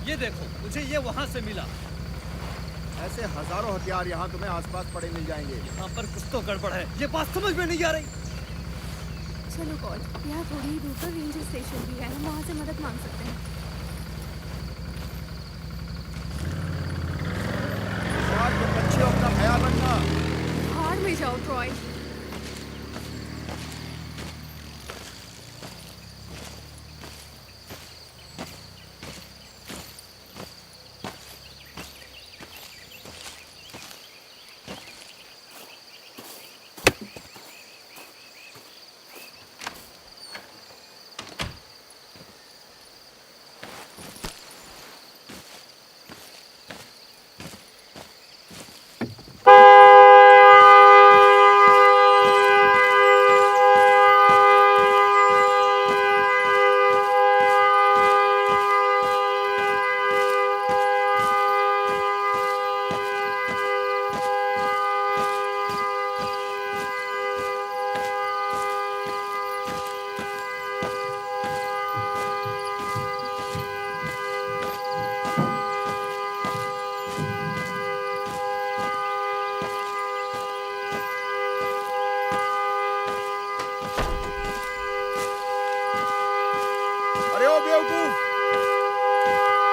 ये देखो, मुझे ये वहाँ से मिला। ऐसे हजारों हथियार यहाँ तुम्हें आसपास पड़े मिल जाएंगे। यहाँ पर कुछ तो गड़बड़ है, ये बात समझ में नहीं आ रही। चलो गॉड, यहाँ थोड़ी ही दूर पर रेंजर स्टेशन भी है, हम वहाँ से मदद मांग सकते हैं। और तुम बच्चे अपना ख्याल रखना। हार में जाओ ट्रॉय। अरे ओ बेवकूफ,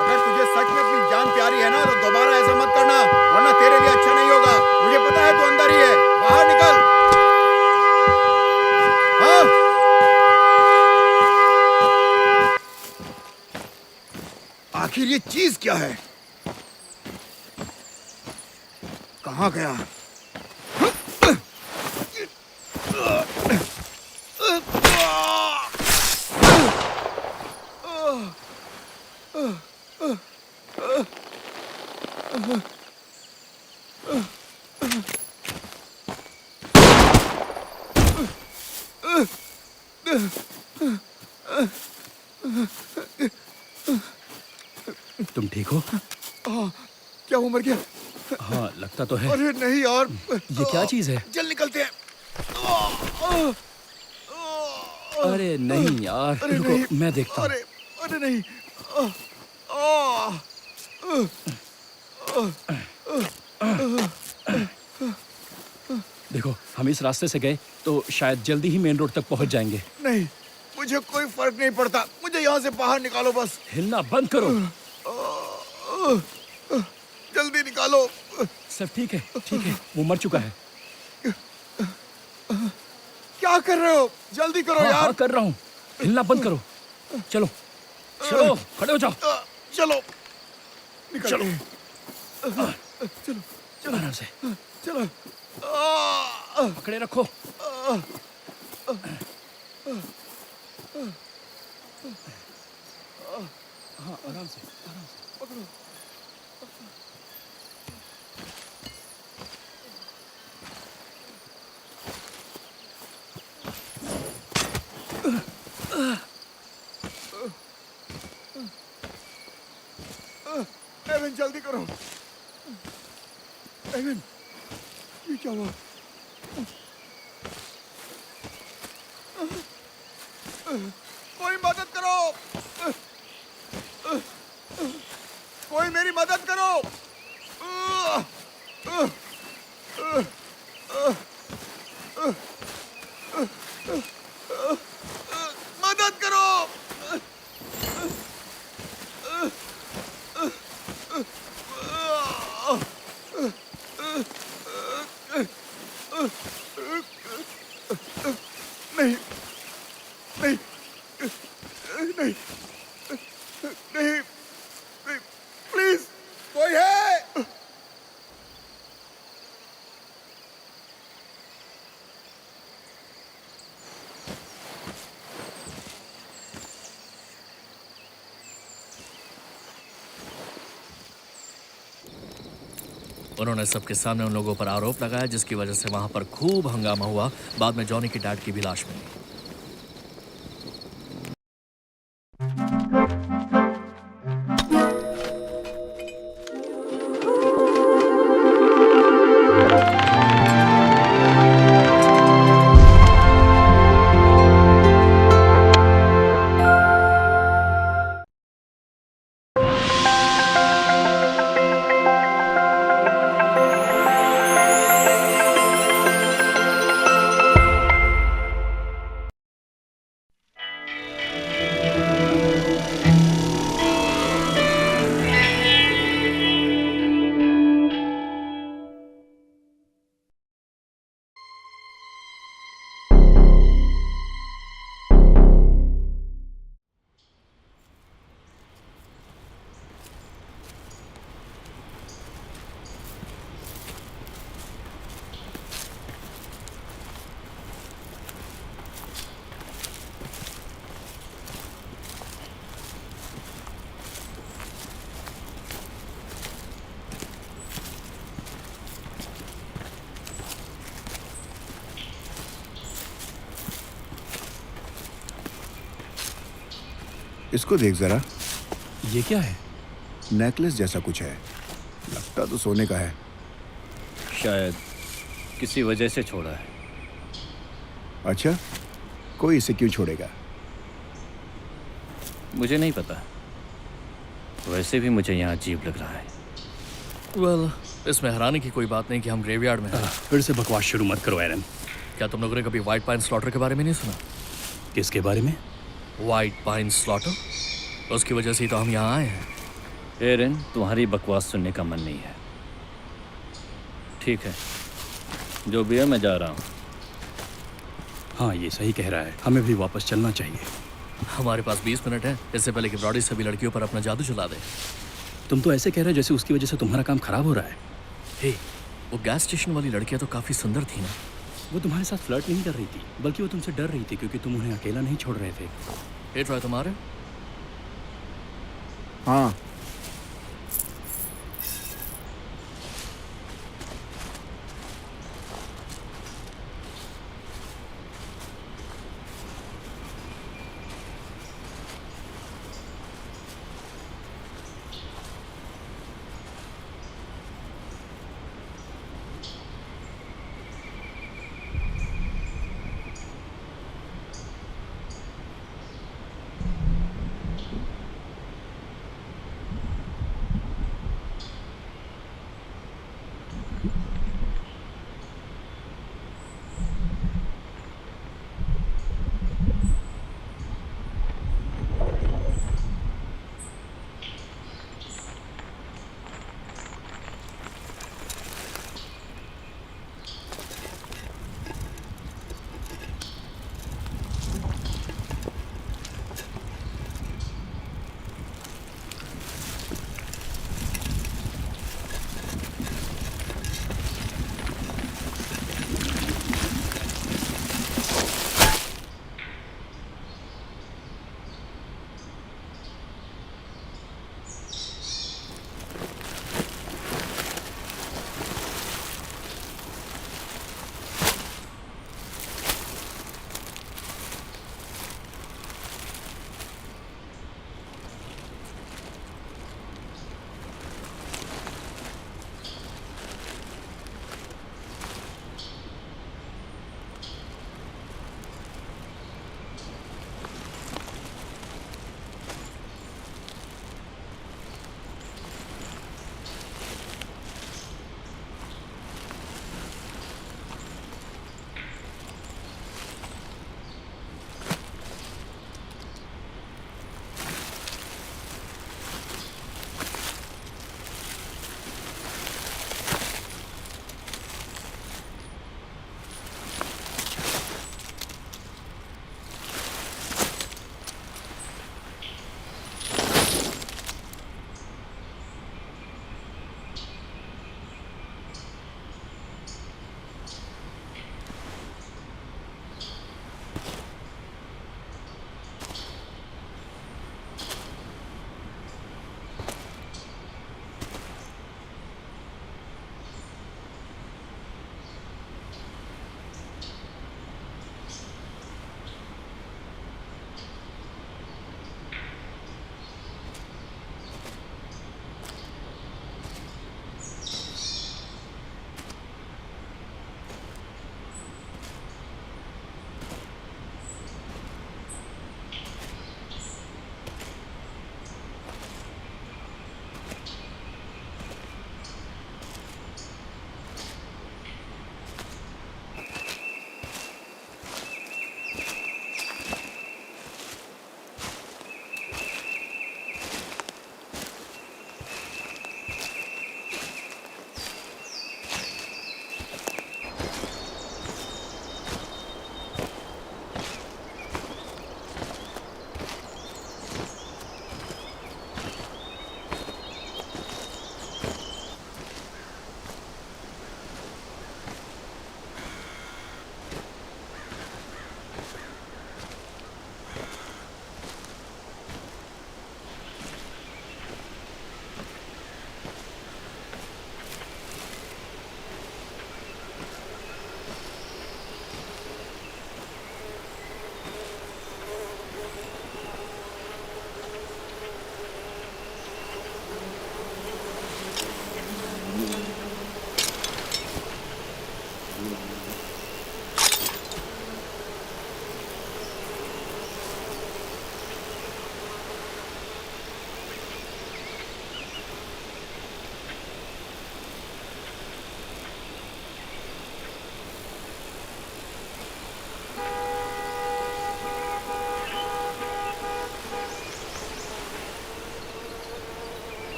अगर तुझे सच में अपनी जान प्यारी है ना तो दोबारा ऐसा मत करना, वरना तेरे लिए अच्छा नहीं होगा। मुझे पता है तू अंदर ही है, बाहर निकल। हाँ? आखिर ये चीज क्या है? कहाँ गया? तुम ठीक हो? क्या वो मर गया? हाँ, लगता तो है। अरे नहीं यार, ये क्या चीज है? जल निकलते हैं। अरे नहीं यार, अरे रुको, नहीं, मैं देखता हूँ। अरे नहीं। देखो, हम इस रास्ते से गए तो शायद जल्दी ही मेन रोड तक पहुंच जाएंगे। नहीं, मुझे कोई फर्क नहीं पड़ता, मुझे यहाँ से बाहर निकालो बस। हिलना बंद करो। जल्दी निकालो। सब ठीक है, ठीक है, वो मर चुका है। क्या कर रहे हो? जल्दी करो यार। हाँ, कर रहा हूँ। हिलना बंद करो। चलो, चलो, खड़े हो जाओ। चलो, निकल। चलो, चलो, चलो, आराम से चलो। पकड़े रखो। हाँ, आराम से, आराम से पकड़ो। एवन, जल्दी करो। एवन, ये क्या हुआ? कोई मदद करो, कोई मेरी मदद करो। मदद करो। नहीं, नहीं, नहीं, नहीं, नहीं, प्लीज, कोई है? उन्होंने सबके सामने उन लोगों पर आरोप लगाया जिसकी वजह से वहां पर खूब हंगामा हुआ। बाद में जॉनी की डैड की भी लाश मिली। इसको देख जरा, ये क्या है? नेकलेस जैसा कुछ है, लगता तो सोने का है। शायद किसी वजह से छोड़ा है। अच्छा, कोई इसे क्यों छोड़ेगा? मुझे नहीं पता, वैसे भी मुझे यहाँ अजीब लग रहा है। वेल, इसमें हैरानी की कोई बात नहीं कि हम ग्रेवयार्ड में हैं। फिर से बकवास शुरू मत करो एरन। क्या तुम लोगों ने कभी व्हाइट पाइन स्लॉटर के बारे में नहीं सुना? किसके बारे में? व्हाइट पाइन स्लॉटर, उसकी वजह से ही तो हम यहाँ आए हैं। एरन, तुम्हारी बकवास सुनने का मन नहीं है। ठीक है, जो भी है मैं जा रहा हूँ। हाँ, ये सही कह रहा है, हमें भी वापस चलना चाहिए। हमारे पास 20 मिनट है, इससे पहले कि ब्रॉडी सभी लड़कियों पर अपना जादू चला दे। तुम तो ऐसे कह रहे हो जैसे उसकी वजह से तुम्हारा काम खराब हो रहा है। हे, वो गैस स्टेशन वाली लड़कियां तो काफी सुंदर थी ना। वो तुम्हारे साथ फ्लर्ट नहीं कर रही थी, बल्कि वो तुमसे डर रही थी क्योंकि तुम उन्हें अकेला नहीं छोड़ रहे थे। ये ट्राई तुम्हारे? हाँ,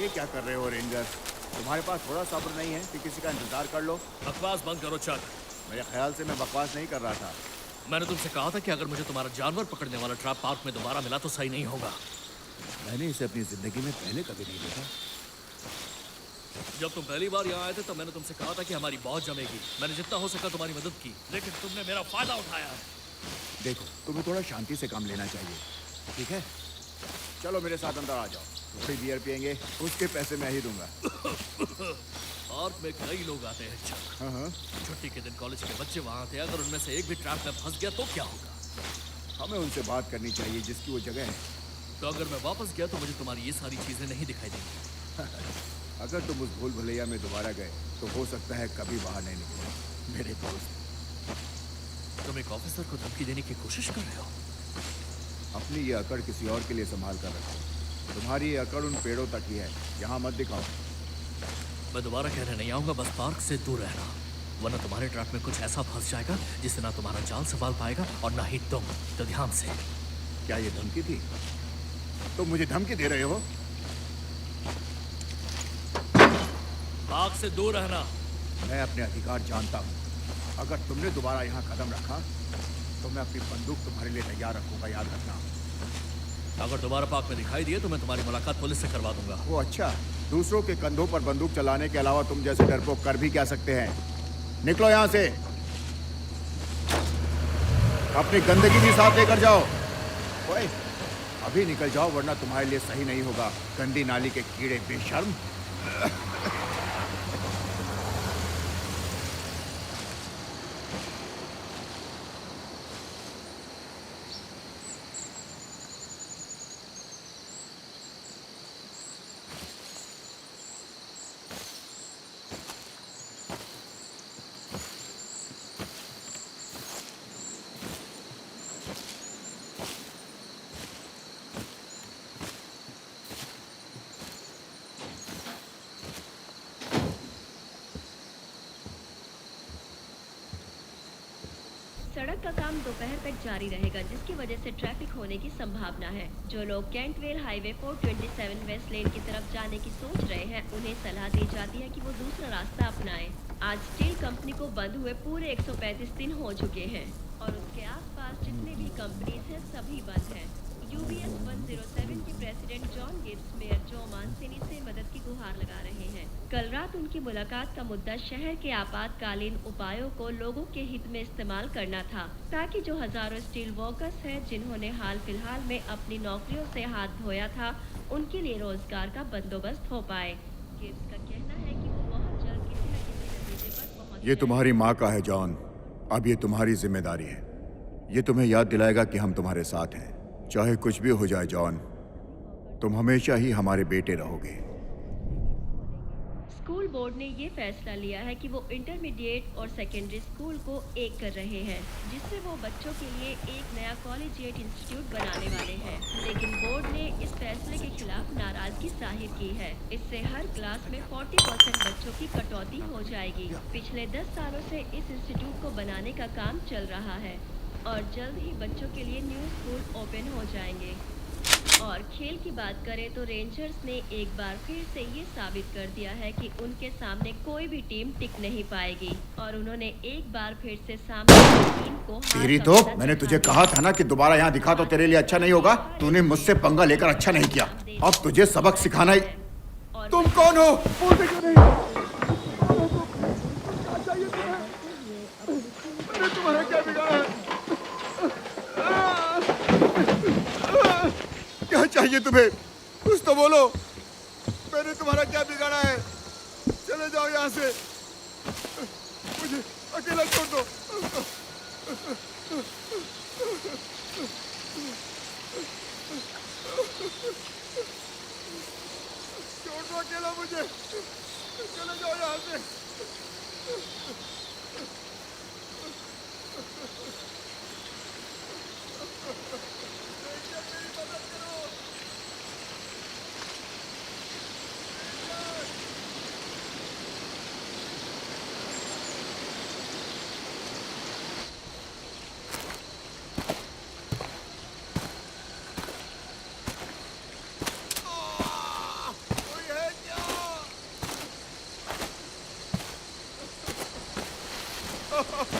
ये क्या कर रहे हो रेंजर? तुम्हारे पास थोड़ा सब्र नहीं है कि किसी का इंतजार कर लो? बकवास बंद करो चक। मेरे ख्याल से मैं बकवास नहीं कर रहा था। मैंने तुमसे कहा था कि अगर मुझे तुम्हारा जानवर पकड़ने वाला ट्रैप पार्क में दोबारा मिला तो सही नहीं होगा। मैंने इसे अपनी जिंदगी में पहले कभी नहीं देखा। जब तुम पहली बार यहाँ आए थे तो मैंने तुमसे कहा था कि हमारी बहुत जमेगी। मैंने जितना हो सका तुम्हारी मदद की, लेकिन तुमने मेरा फायदा उठाया है। देखो, तुम्हें थोड़ा शांति से काम लेना चाहिए, ठीक है? चलो मेरे साथ अंदर आ जाओ, थोड़ी बियर पियेंगे, उसके पैसे मैं ही दूंगा। पार्क में कई लोग आते हैं चक। हाँ। छुट्टी के दिन कॉलेज के बच्चे वहाँ थे। अगर उनमें से एक भी ट्रैप में फंस गया तो क्या होगा? हमें उनसे बात करनी चाहिए जिसकी वो जगह है। तो अगर मैं वापस गया तो मुझे तुम्हारी ये सारी चीजें नहीं दिखाई देंगी। अगर तुम उस भूल भुलैया में दोबारा गए तो हो सकता है कभी बाहर नहीं निकले। मेरे दोस्त, तुम एक ऑफिसर को धमकी देने की कोशिश कर रहे हो? अपनी ये अकड़ किसी और के लिए संभाल कर रखो। तुम्हारी ये अकड़ उन पेड़ों तक ही है, यहाँ मत दिखाओ। मैं दोबारा कहने नहीं आऊंगा, बस पार्क से दूर रहना, वरना तुम्हारे ट्रैप में कुछ ऐसा फंस जाएगा जिससे ना तुम्हारा जाल संभाल पाएगा और ना ही तुम। तो ध्यान से। क्या ये धमकी थी? तुम मुझे धमकी दे रहे हो? पार्क से दूर रहना। मैं अपने अधिकार जानता हूँ। अगर तुमने दोबारा यहाँ कदम रखा तो मैं अपनी बंदूक तुम्हारे लिए तैयार रखूंगा, याद रखना। अगर दोबारा पार्क में दिखाई दिए तो मैं तुम्हारी मुलाकात पुलिस से करवा दूंगा। वो अच्छा, दूसरों के कंधों पर बंदूक चलाने के अलावा तुम जैसे डरपोक कर भी क्या सकते हैं? निकलो यहाँ से, अपनी गंदगी भी साथ लेकर जाओ। ओए, अभी निकल जाओ वरना तुम्हारे लिए सही नहीं होगा, गंदी नाली के कीड़े बेशर्म। सड़क का काम दोपहर तक जारी रहेगा, जिसकी वजह से ट्रैफिक होने की संभावना है। जो लोग कैंटवेल हाईवे 427 वेस्ट लेन की तरफ जाने की सोच रहे हैं, उन्हें सलाह दी जाती है कि वो दूसरा रास्ता अपनाएं। आज स्टील कंपनी को बंद हुए पूरे 135 दिन हो चुके हैं और उसके आसपास जितने भी कंपनीज हैं सभी बंद हैं। UBS 107 के प्रेसिडेंट जॉन गिब्स मेयर जो मानसेनी से मदद की गुहार लगा रहे हैं। कल रात उनकी मुलाकात का मुद्दा शहर के आपातकालीन उपायों को लोगों के हित में इस्तेमाल करना था, ताकि जो हजारों स्टील वर्कर्स हैं जिन्होंने हाल फिलहाल में अपनी नौकरियों से हाथ धोया था, उनके लिए रोजगार का बंदोबस्त हो पाए। गिब्स का कहना है कि वो बहुत जल्द किसी न किसी नतीजे पर पहुंच ये तुम्हारी माँ का है जॉन, अब ये तुम्हारी जिम्मेदारी है। ये तुम्हें याद दिलाएगा कि हम तुम्हारे साथ हैं, चाहे कुछ भी हो जाए जॉन, तुम हमेशा ही हमारे बेटे रहोगे। स्कूल बोर्ड ने ये फैसला लिया है कि वो इंटरमीडिएट और सेकेंडरी स्कूल को एक कर रहे हैं, जिससे वो बच्चों के लिए एक नया कॉलेजिएट इंस्टीट्यूट बनाने वाले हैं। लेकिन बोर्ड ने इस फैसले के खिलाफ नाराजगी जाहिर की है। इससे हर क्लास में 40% बच्चों की कटौती हो जाएगी। पिछले 10 सालों से इस इंस्टीट्यूट को बनाने का काम चल रहा है और जल्द ही बच्चों के लिए न्यू स्कूल ओपन हो जाएंगे। और खेल की बात करें तो रेंजर्स ने एक बार फिर से ये साबित कर दिया है कि उनके सामने कोई भी टीम टिक नहीं पाएगी और उन्होंने एक बार फिर से सामने की टीम को तेरी तो मैंने तुझे कहा था ना कि दोबारा यहाँ दिखा तो तेरे लिए अच्छा नहीं होगा। तूने मुझसे पंगा लेकर अच्छा नहीं किया, अब तुझे सबक सिखाना ही। तुम कौन हो? बोलते क्यों नहीं? मैंने तुम्हारा क्या बिगाड़ा है? क्या चाहिए तुम्हें? कुछ तो बोलो। मैंने तुम्हारा क्या बिगाड़ा है? चले जाओ यहाँ से, मुझे अकेला छोड़ दो। अकेला मुझे, चले जाओ यहाँ से। मेरी मदद करो। कोई है क्या?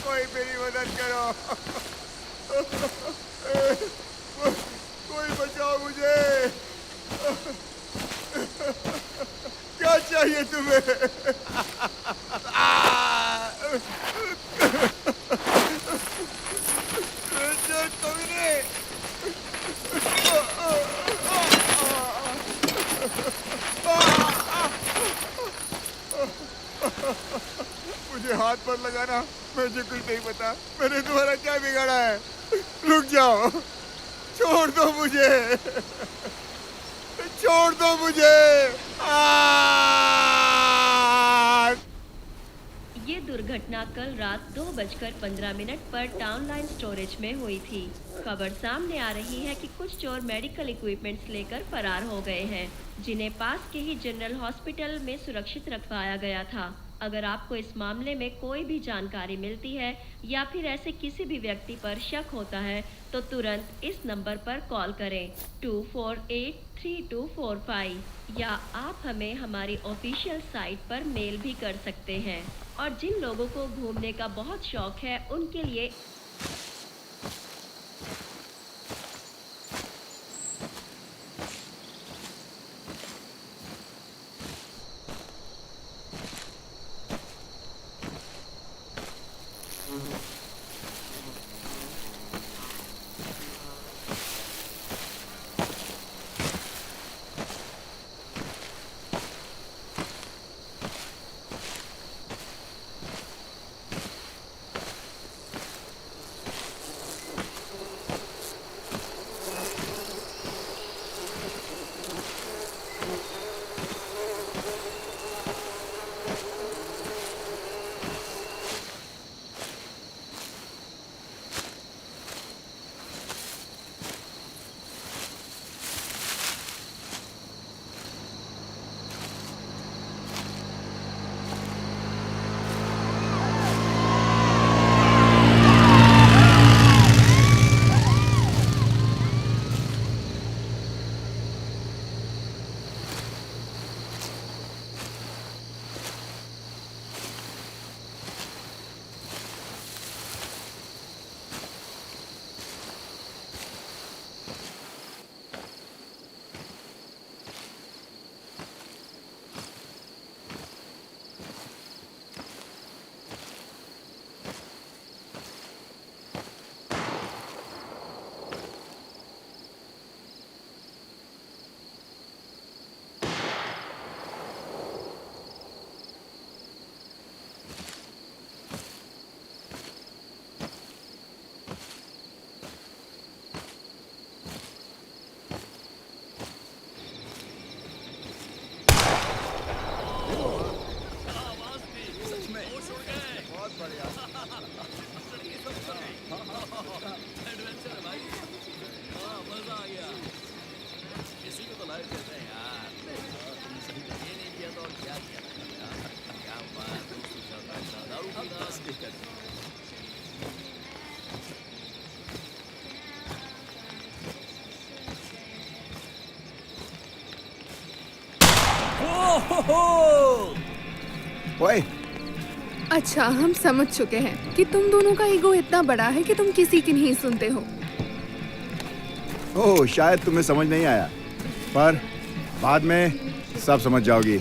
कोई मेरी मदद करो। कोई बचाओ मुझे। क्या चाहिए तुम्हें? मुझे हाथ पर लगाना, मुझे कुछ नहीं पता। मैंने तुम्हारा क्या बिगाड़ा है? रुक जाओ, छोड़ दो मुझे, छोड़ दो मुझे। ये दुर्घटना कल रात 2:15 पर टाउन लाइन स्टोरेज में हुई थी। खबर सामने आ रही है कि कुछ चोर मेडिकल इक्विपमेंट्स लेकर फरार हो गए हैं, जिन्हें पास के ही जनरल हॉस्पिटल में सुरक्षित रखवाया गया था। अगर आपको इस मामले में कोई भी जानकारी मिलती है या फिर ऐसे किसी भी व्यक्ति पर शक होता है तो तुरंत इस नंबर पर कॉल करें 24832445 या आप हमें हमारी ऑफिशियल साइट पर मेल भी कर सकते हैं। और जिन लोगों को घूमने का बहुत शौक है उनके लिए ओए, अच्छा, हम समझ चुके हैं कि तुम दोनों का ईगो इतना बड़ा है कि तुम किसी की नहीं सुनते हो। ओह, शायद तुम्हें समझ नहीं आया, पर बाद में सब समझ जाओगी।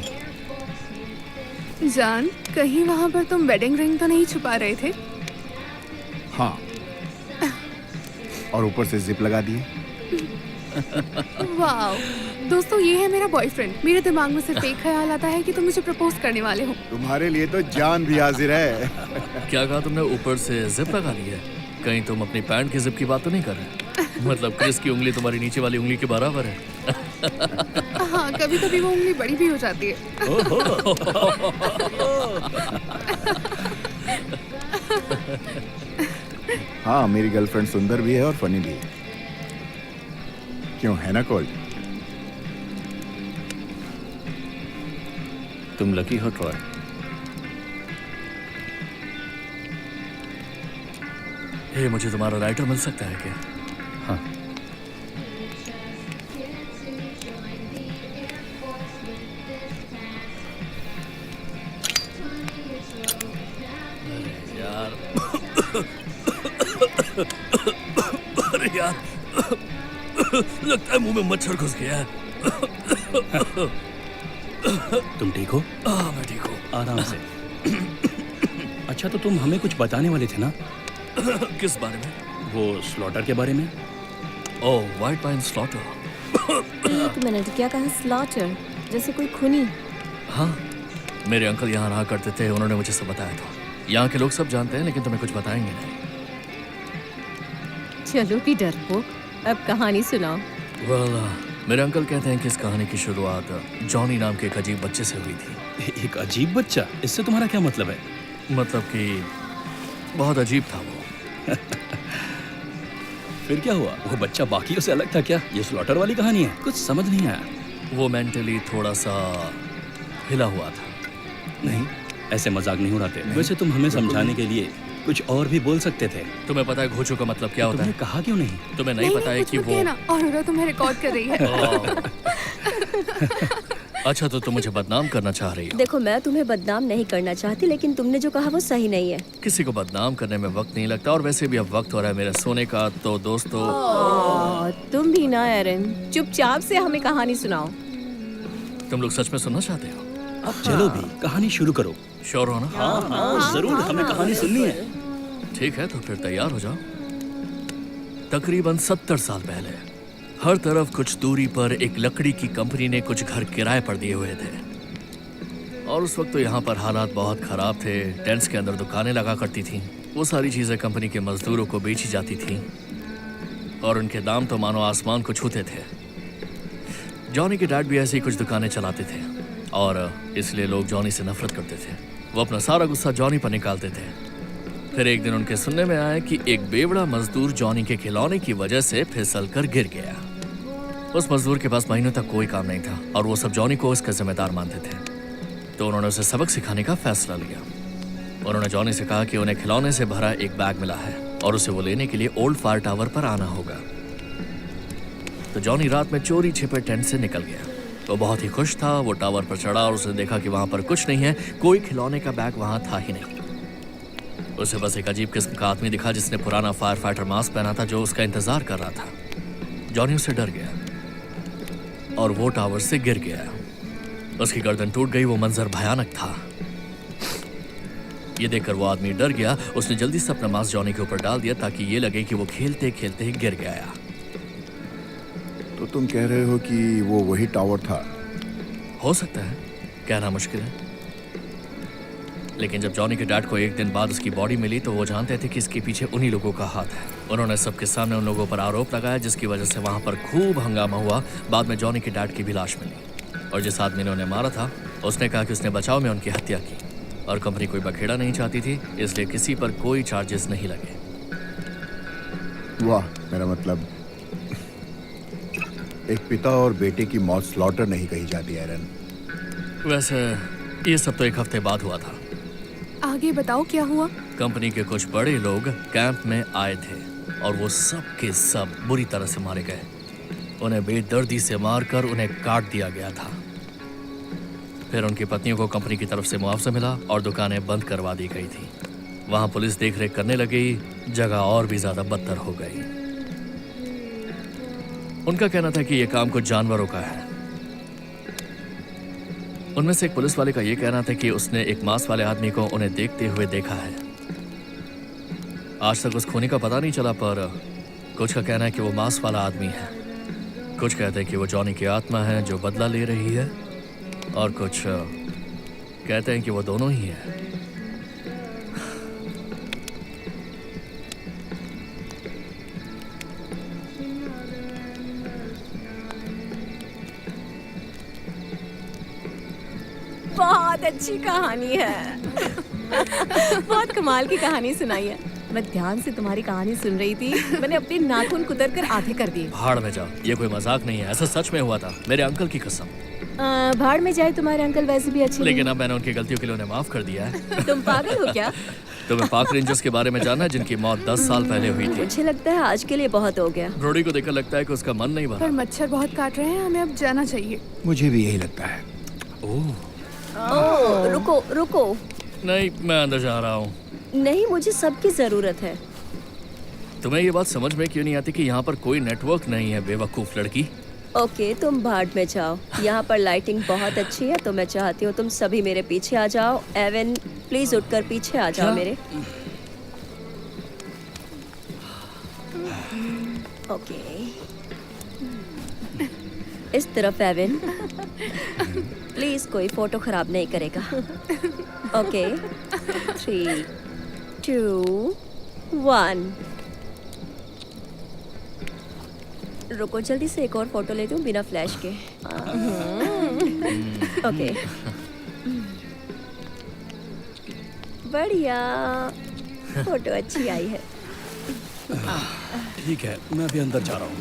जान, कहीं वहाँ पर तुम वेडिंग रिंग तो नहीं छुपा रहे थे? हाँ, और ऊपर से जिप लगा दिए। वाओ, दोस्तों ये है मेरा बॉयफ्रेंड। मेरे दिमाग में सिर्फ एक ख्याल आता है कि तुम मुझे प्रपोज करने वाले हो। तुम्हारे लिए तो जान भी हाजिर है। क्या कहा तुमने? ऊपर से जिप लगा ली है? कहीं तुम अपनी पैंट की जिप की बात तो नहीं कर रहे? मतलब क्रिस की उंगली तुम्हारी नीचे वाली उंगली के बराबर है? हाँ, कभी कभी वो उंगली बड़ी भी हो जाती है। हाँ, मेरी गर्लफ्रेंड सुंदर भी है और फनी भी है। क्यों, है ना कोल्ड? तुम लकी हो ट्रॉय। हे, मुझे तुम्हारा राइटर मिल सकता है क्या? हाँ, यार अरे यार, लगता है मुंह में मच्छर घुस गया है। तुम ठीक हो? मैं ठीक हूँ। आराम से। अच्छा, तो तुम हमें कुछ बताने वाले थे ना? किस बारे में? वो स्लॉटर के बारे में। ओह, व्हाइट पाइन स्लॉटर। एक मिनट, क्या कहा? स्लॉटर जैसे कोई खूनी? हाँ, मेरे अंकल यहाँ रहा करते थे, उन्होंने मुझे सब बताया था। यहाँ के लोग सब जानते हैं, लेकिन तुम्हें कुछ बताएंगे नहीं। चलो भी डरपोक, अब कहानी सुनाओ। well, मेरे अंकल कहते हैं कि इस कहानी की शुरुआत जॉनी नाम के एक अजीब बच्चे से हुई थी। एक अजीब बच्चा? इससे तुम्हारा क्या मतलब है? मतलब कि बहुत अजीब था वो। फिर क्या हुआ? वो बच्चा बाकियों से अलग था क्या? ये स्लॉटर वाली कहानी है? कुछ समझ नहीं आया। वो मेंटली थोड़ा सा हिला हुआ था। नहीं, ऐसे मजाक नहीं उड़ाते। वैसे तुम हमें समझाने के लिए कुछ और भी बोल सकते थे। तुम्हें पता है घोचू का मतलब क्या होता है? तुमने कहा क्यों नहीं? तुम्हें नहीं पता है कुछ कि मत वो कहना, और तुम्हें रिकॉर्ड कर रही है। अच्छा, तो तुम मुझे बदनाम करना चाह रही हो? देखो, मैं तुम्हें बदनाम नहीं करना चाहती, लेकिन तुमने जो कहा वो सही नहीं है। किसी को बदनाम करने में वक्त नहीं लगता, और वैसे भी अब वक्त हो रहा है मेरे सोने का। तो दोस्तों, तुम भी ना एरन, चुपचाप से हमें कहानी सुनाओ। तुम लोग सच में सुनना चाहते हो? अब चलो भी, कहानी शुरू करो। श्योर हो ना? हाँ, जरूर, हमें कहानी सुननी है। ठीक है, तो फिर तैयार हो जाओ। तकरीबन 70 साल पहले हर तरफ कुछ दूरी पर एक लकड़ी की कंपनी ने कुछ घर किराए पर दिए हुए थे, और उस वक्त तो यहाँ पर हालात बहुत खराब थे। टेंट्स के अंदर दुकानें लगा करती थीं। वो सारी चीज़ें कंपनी के मजदूरों को बेची जाती थीं, और उनके दाम तो मानो आसमान को छूते थे। जॉनी के डैड भी ऐसी ही कुछ दुकानें चलाते थे, और इसलिए लोग जॉनी से नफरत करते थे। वो अपना सारा गुस्सा जॉनी पर निकालते थे। फिर एक दिन उनके सुनने में आया कि एक बेवड़ा मजदूर जॉनी के खिलौने की वजह से फिसल कर गिर गया। उस मजदूर के पास महीनों तक कोई काम नहीं था, और वो सब जॉनी को उसका जिम्मेदार मानते थे। तो उन्होंने उसे सबक सिखाने का फैसला लिया। उन्होंने जॉनी से कहा कि उन्हें खिलौने से भरा एक बैग मिला है, और उसे वो लेने के लिए ओल्ड फायर टावर पर आना होगा। तो जॉनी रात में चोरी छिपे टेंट से निकल गया। वो बहुत ही खुश था। वो टावर पर चढ़ा और उसने देखा कि वहां पर कुछ नहीं है, कोई खिलौने का बैग वहां था ही नहीं। उसे बस एक अजीब किस्म का आदमी दिखा जिसने पुराना फायर फाइटर मास्क पहना था, जो उसका इंतजार कर रहा था। जॉनी उससे डर गया और वो टावर से गिर गया। उसकी गर्दन टूट गई। वो मंजर भयानक था। ये देखकर वो आदमी डर गया। उसने जल्दी से अपना मास्क जॉनी के ऊपर डाल दिया ताकि ये लगे कि वो खेलते खेलते ही गिर गया। तो तुम कह रहे हो कि वो वही टावर था? हो सकता है, कहना मुश्किल है। लेकिन जब जॉनी के डैड को एक दिन बाद उसकी बॉडी मिली, तो वो जानते थे कि इसके पीछे उन्हीं लोगों का हाथ है। उन्होंने सबके सामने उन लोगों पर आरोप लगाया, जिसकी वजह से वहां पर खूब हंगामा हुआ। बाद में जॉनी के डैड की भी लाश मिली, और जिस आदमी ने उन्हें मारा था उसने कहा कि उसने बचाव में उनकी हत्या की, और कंपनी कोई बखेड़ा नहीं चाहती थी, इसलिए किसी पर कोई चार्जेस नहीं लगे। वाह, मेरा मतलब एक पिता और बेटे की मौत स्लॉटर नहीं कही जाती एरन। वैसे ये सब तो एक हफ्ते बाद हुआ था। आगे बताओ क्या हुआ? कंपनी के कुछ बड़े लोग कैंप में आए थे, और वो सब के सब बुरी तरह से मारे गए। उन्हें बेदर्दी से मारकर उन्हें काट दिया गया था। फिर उनकी पत्नियों को कंपनी की तरफ से मुआवजा मिला, और दुकानें बंद करवा दी गई थी। वहां पुलिस देखरेख करने लगी। जगह और भी ज्यादा बदतर हो गई। उनका कहना था कि यह काम कुछ जानवरों का है। उनमें से एक पुलिस वाले का यह कहना था कि उसने एक मांस वाले आदमी को उन्हें देखते हुए देखा है। आज तक उस खूनी का पता नहीं चला, पर कुछ का कहना है कि वो मांस वाला आदमी है। कुछ कहते हैं कि वो जॉनी की आत्मा है जो बदला ले रही है, और कुछ कहते हैं कि वो दोनों ही है। बहुत अच्छी कहानी है। बहुत कमाल की कहानी सुनाई है। मैं ध्यान से तुम्हारी कहानी सुन रही थी, मैंने अपने नाखून कुतर कर आधे कर दिए। भाड़ में जाओ, ये कोई मजाक नहीं है, ऐसा सच में हुआ था, मेरे अंकल की कसम। भाड़ में जाए, तुम्हारे अंकल वैसे भी अच्छे लेकिन अब मैंने उनकी गलतियों के लिए उन्हें माफ कर दिया है। नहीं। तुम पागल हो क्या? तुम्हें पाक रेंजर्स के बारे में जानना है जिनकी मौत 10 साल पहले हुई थी? मुझे लगता है आज के लिए बहुत हो गया। ब्रोडी को देखकर लगता है कि उसका मन नहीं भरा। पर मच्छर बहुत काट रहे हैं, हमें अब जाना चाहिए। मुझे भी यही लगता है। ओह, रुको रुको। नहीं, मैं अंदर जा रहा हूँ। नहीं, मुझे सबकी जरूरत है। तुम्हें ये बात समझ में क्यों नहीं आती कि यहाँ पर कोई नेटवर्क नहीं है, बेवकूफ लड़की? ओके, तुम भाड़ में जाओ। यहाँ पर लाइटिंग बहुत अच्छी है, तो मैं चाहती हूँ तुम सभी मेरे पीछे आ जाओ। एवन, प्लीज उठकर पीछे आ जाओ मेरे। ओके, इस तरफ एवन। प्लीज कोई फोटो खराब नहीं करेगा। ओके, 3, 2, 1। रुको, जल्दी से एक और फोटो लेती हूँ बिना फ्लैश के। ओके, बढ़िया, फोटो अच्छी आई है। ठीक है, मैं अभी अंदर जा रहा हूँ।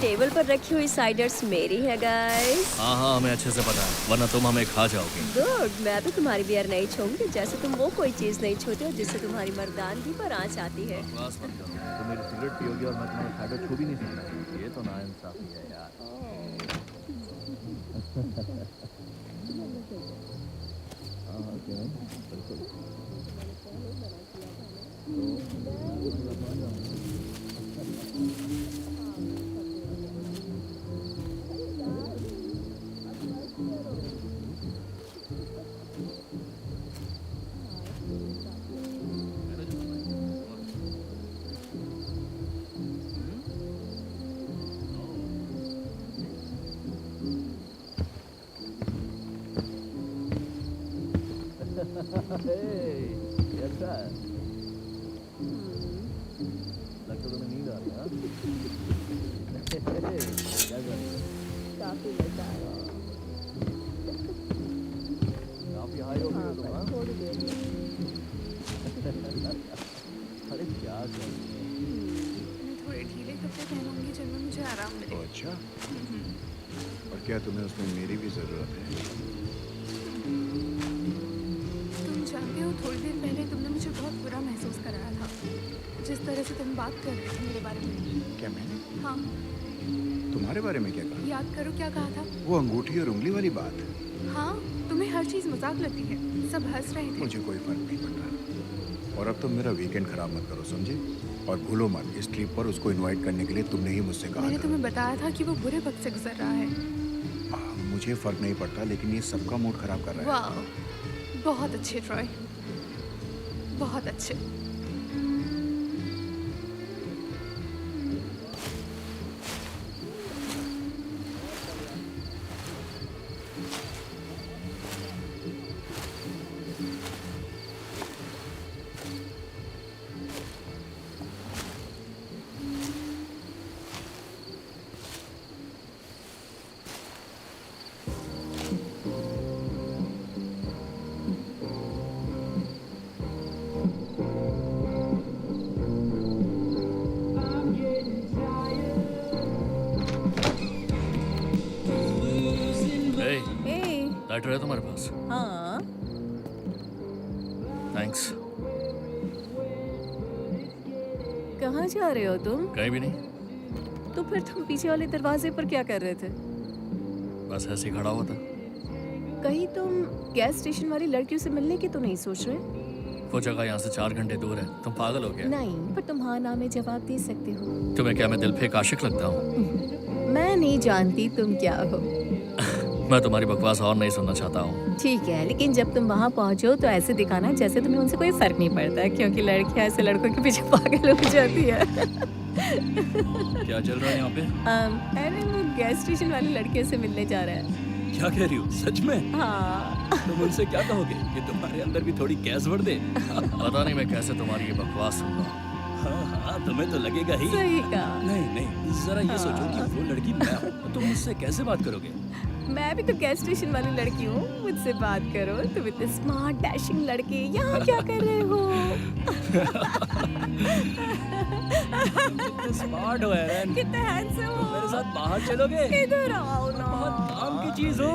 टेबल पर रखी हुई साइडर्स मेरी है गाइस। हाँ हाँ, हमें अच्छे से पता है, वरना तुम हमें खा जाओगे। गुड, मैं भी तुम्हारी बियर नहीं छूंगी, जैसे तुम वो कोई चीज नहीं छूते हो जिससे तुम्हारी मर्दानगी पर आँच आती है। बकवास मत करो, तुम मेरी सिगरेट पियोगी और मैं तुम्हारा शैडो छू भी नहीं सकता। ये तो नाइंसाफी है यार। लगता तुम्हें नींद आ रही है? काफी मजा आया। काफी हाई हो गई हो तुम, हाँ? थोड़ी देर में। अरे क्या कर रही हो? मैं थोड़े ढीले कपड़े पहनूंगी जिनमें मुझे आराम मिले। अच्छा, और क्या तुम्हें उसमें मेरी भी जरूरत है? तुम जानते हो, थोड़ी देर पहले तुमने मुझे बहुत बुरा महसूस कराया था, जिस तरह से तुम बात कर रहे थे मेरे बारे में। क्या मैंने हाँ, तुम्हारे बारे में क्या कहा? याद करो क्या कहा था। वो अंगूठी और उंगली वाली बात। हाँ, तुम्हें हर चीज मजाक लगती है, सब हंस रहे थे। मुझे कोई फर्क नहीं पड़ता। और अब तुम मेरा वीकेंड खराब मत करो, समझे? और भूलो मत, इस ट्रिप पर उसको इनवाइट करने के लिए तुमने ही मुझसे कहा मैंने था। तुम्हें बताया था कि वो बुरे वक्त से गुजर रहा है। मुझे फर्क नहीं पड़ता, लेकिन ये सबका मूड खराब कर रहा है। वाह, बहुत अच्छे ट्रॉय, बहुत अच्छे। लाइटर है तुम्हारे पास? हाँ, थैंक्स। कहाँ जा रहे हो तुम? कहीं भी नहीं, तो फिर तुम पीछे वाले दरवाजे पर क्या कर रहे थे? बस ऐसे ही खड़ा हुआ था। कहीं तुम गैस स्टेशन वाली लड़कियों से मिलने की तो नहीं सोच रहे? वो जगह यहाँ से 4 घंटे दूर है, तुम पागल हो गया? नहीं, पर तुम हाँ ना में जवाब दे सकते हो। तुम्हें क्या मैं दिल पे एक आशिक लगता हूँ? मैं नहीं जानती तुम क्या हो। मैं तुम्हारी बकवास और नहीं सुनना चाहता हूँ। ठीक है, लेकिन जब तुम वहाँ पहुँचो तो ऐसे दिखाना जैसे तुम्हें उनसे कोई फर्क नहीं पड़ता है, क्योंकि लड़कियाँ ऐसे लड़कों के पीछे पागल हो जाती है। क्या चल रहा है यहाँ पे? अरे वो गैस स्टेशन वाली लड़कियों से मिलने जा रहा है। क्या कह रही हो, सच में? हाँ। तुम उनसे क्या कहोगे कि तुम्हारे अंदर भी थोड़ी गैस भर दे? पता नहीं मैं कैसे तुम्हारी ये बकवास सुन रहा हूँ। हाँ, तुम्हें तो लगेगा ही। सही कहा। नहीं, जरा ये सोचो कि वो लड़की मैं हूँ, तो तुम मुझसे कैसे बात करोगे? मैं भी तो गैस स्टेशन वाली लड़की हूँ, मुझसे बात करो। तुम इतने स्मार्ट डैशिंग लड़के यहाँ क्या कर रहे हो? स्मार्ट हो एरन, कितने हैंडसम हो। मेरे साथ बाहर चलोगे? इधर आओ ना। बहुत काम की चीज हो।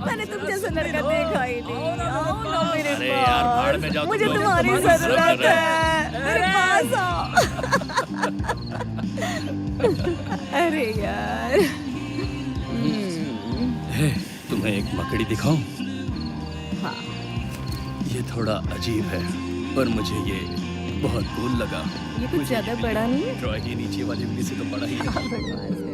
मैंने तुम जैसा लड़का देखा ही नहीं। आओ ना मेरे अरे यार, भाड़ पास, में जाओ, मुझे तुम लोग तुम्हारी तुम्हारी जरूरत जरूरत है। मेरे पास आओ। अरे यार, है, तुम्हें एक मकड़ी दिखाऊं? हाँ। ये थोड़ा अजीब है, पर मुझे ये बहुत कूल लगा। ये कुछ ज्यादा बड़ा नहीं है। ड्रॉ की नीचे वाली उंगली से तो बड़ा ही है। बकवास करते रहे।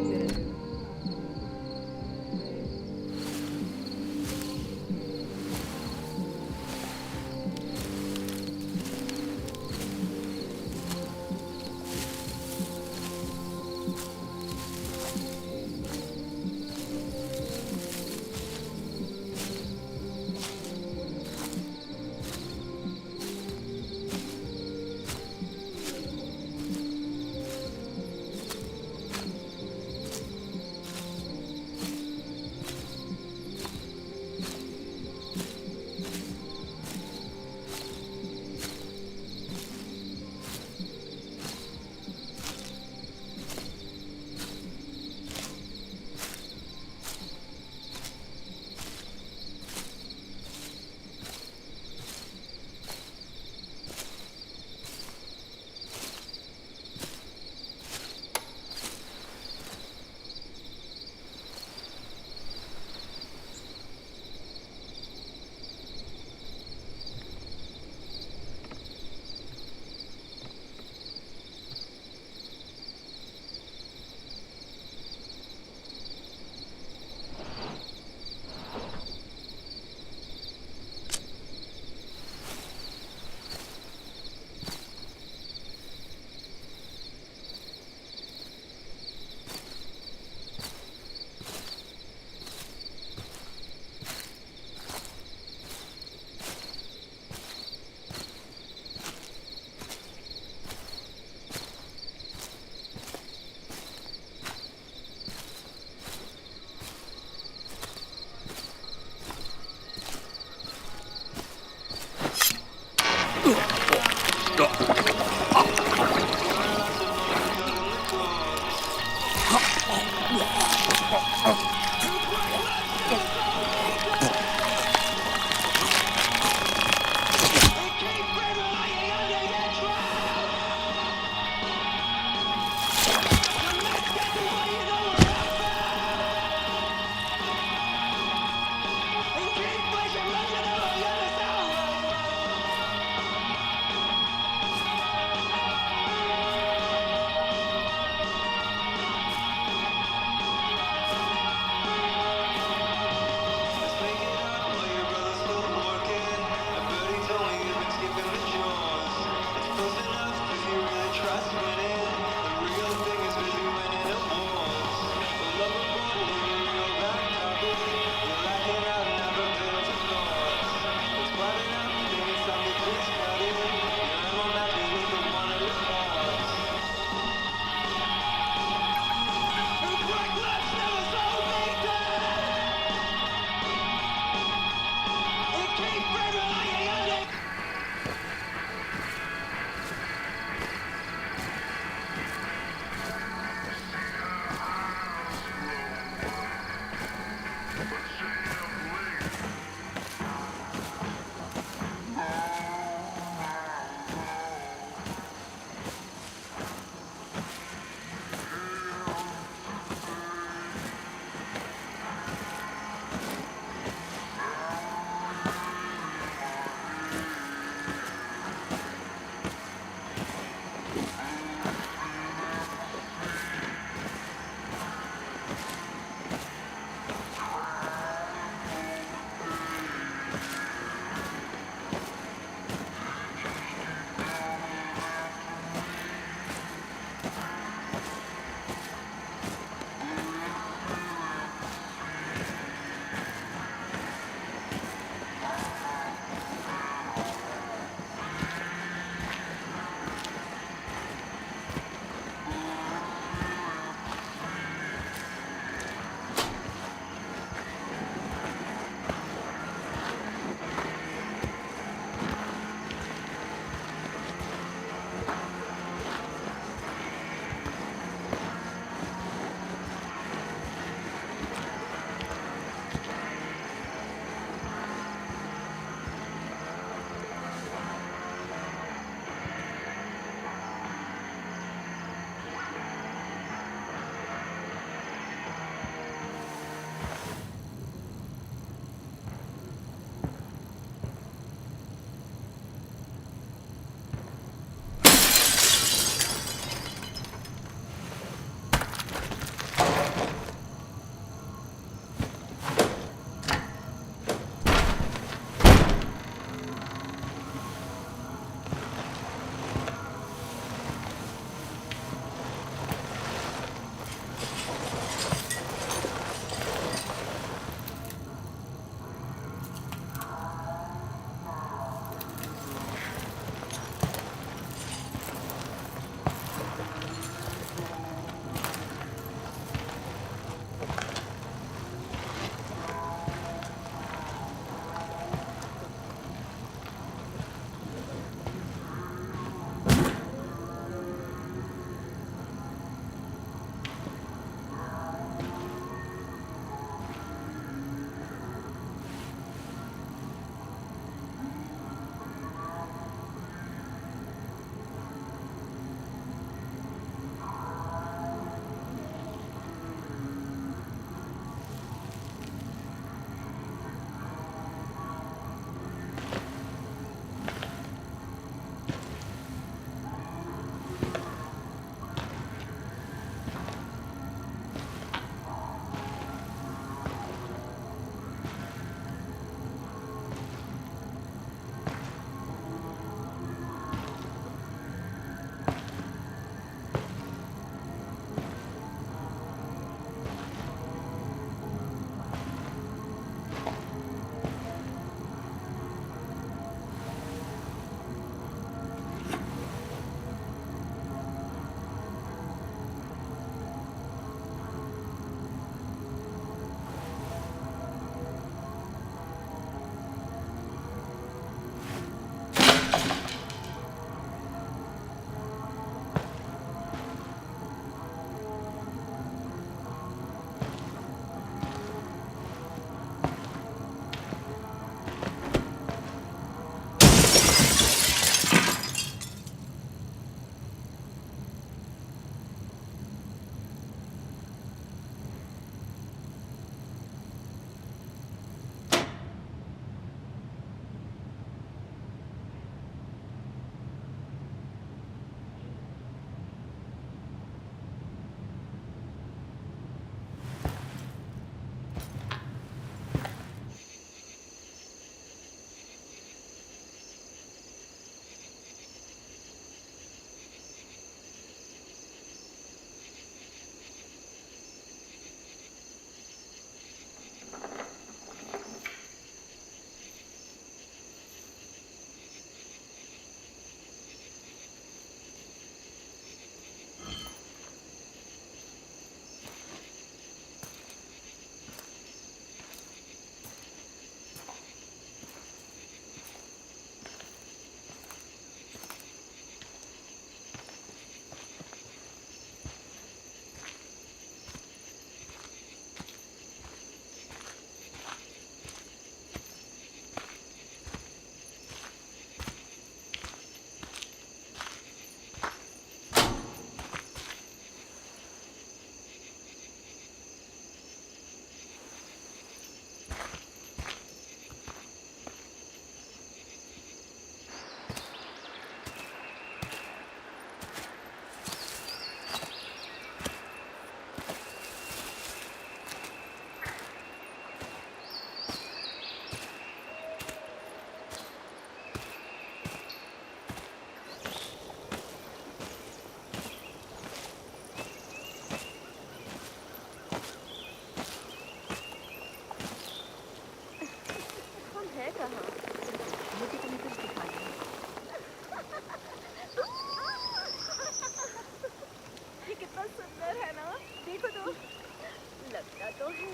तो है।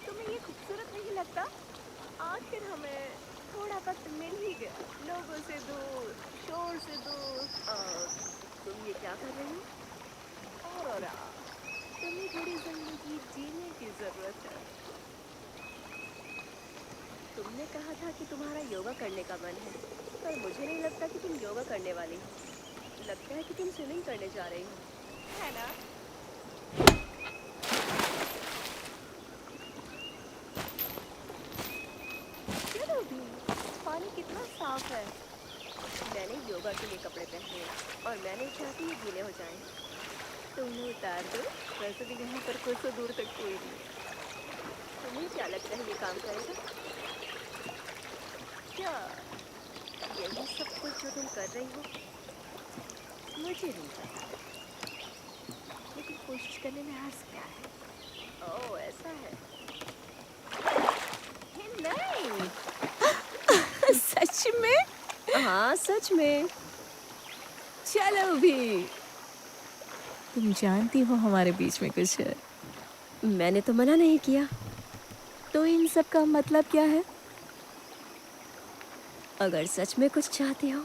तुम्हें ये खूबसूरत नहीं लगता? आखिर हमें थोड़ा वक्त मिल ही गया, लोगों से दूर, शोर से दूर। तुम ये क्या कर रही हो? और तुम्हें थोड़ी जिंदगी जीने की जरूरत है। तुमने कहा था कि तुम्हारा योगा करने का मन है, पर मुझे नहीं लगता कि तुम योगा करने वाली हो। लगता है कि तुम स्विमिंग करने जा रही हो। है ना? चलो भी, पानी कितना साफ है। मैंने योगा के लिए कपड़े पहने हैं और मैं नहीं चाहती ये गीले हो जाएं। तुमने उतार दो, वैसे भी यहाँ पर कुछ दूर तक कोई नहीं। तुम्हें क्या लगता है ये काम करेगा? क्या? यही सब कुछ जो तुम कर रही हो? मुझे नहीं पता, लेकिन कोशिश करने में हर्ज क्या है? ओह, ऐसा है। हे नहीं। सच में? हाँ, सच में। चलो भी। तुम जानती हो हमारे बीच में कुछ है। मैंने तो मना नहीं किया। तो इन सब का मतलब क्या है? अगर सच में कुछ चाहती हो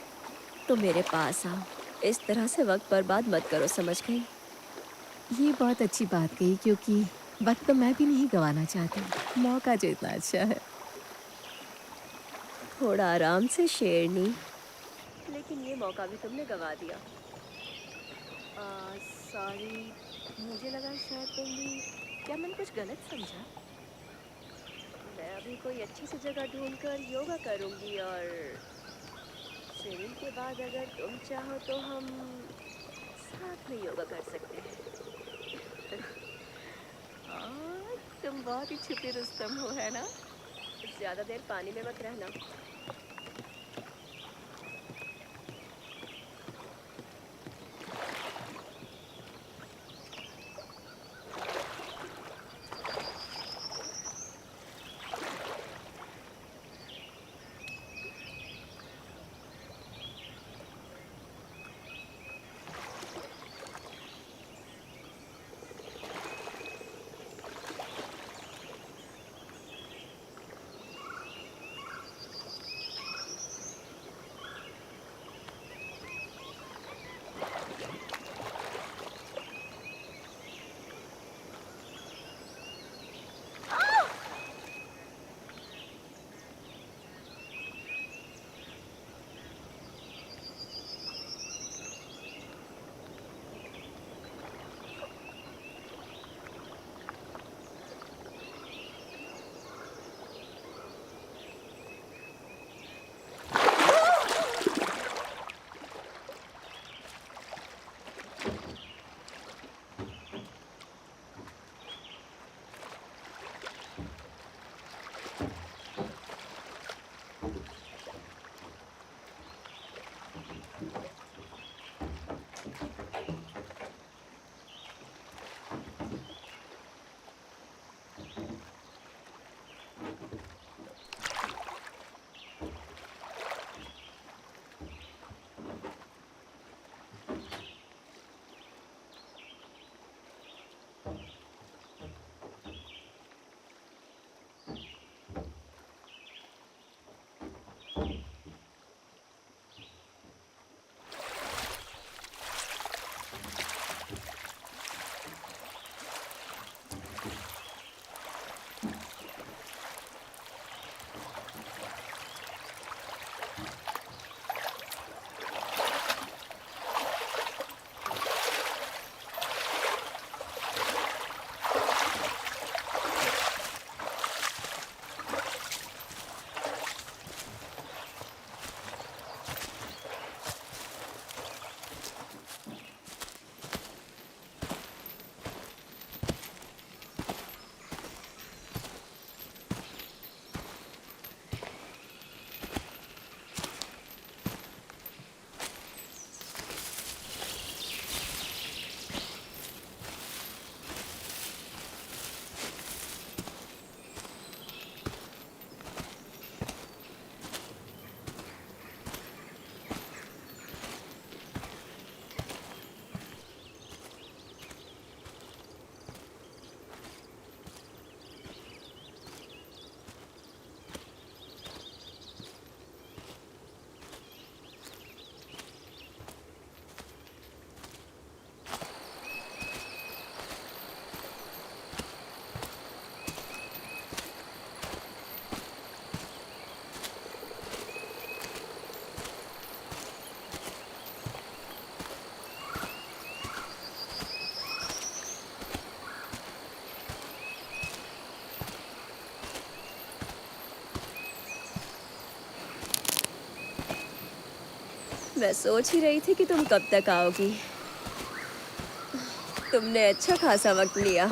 तो मेरे पास आओ। इस तरह से वक्त बर्बाद मत करो, समझ गई? ये बहुत अच्छी बात कही, क्योंकि वक्त तो मैं भी नहीं गंवाना चाहती। मौका जो इतना अच्छा है। थोड़ा आराम से शेरनी। लेकिन ये मौका भी तुमने गंवा दिया। सॉरी, मुझे लगा शायद तुम भी। क्या मैंने कुछ गलत समझा? मैं अभी कोई अच्छी सी जगह ढूंढकर योगा करूंगी और स्विमिंग के बाद अगर तुम चाहो तो हम साथ में योगा कर सकते हैं। तुम बहुत ही छुपी रुस्तम हो, है ना? ज़्यादा देर पानी में मत रहना। मैं सोच ही रही थी कि तुम कब तक आओगी। तुमने अच्छा खासा वक्त लिया।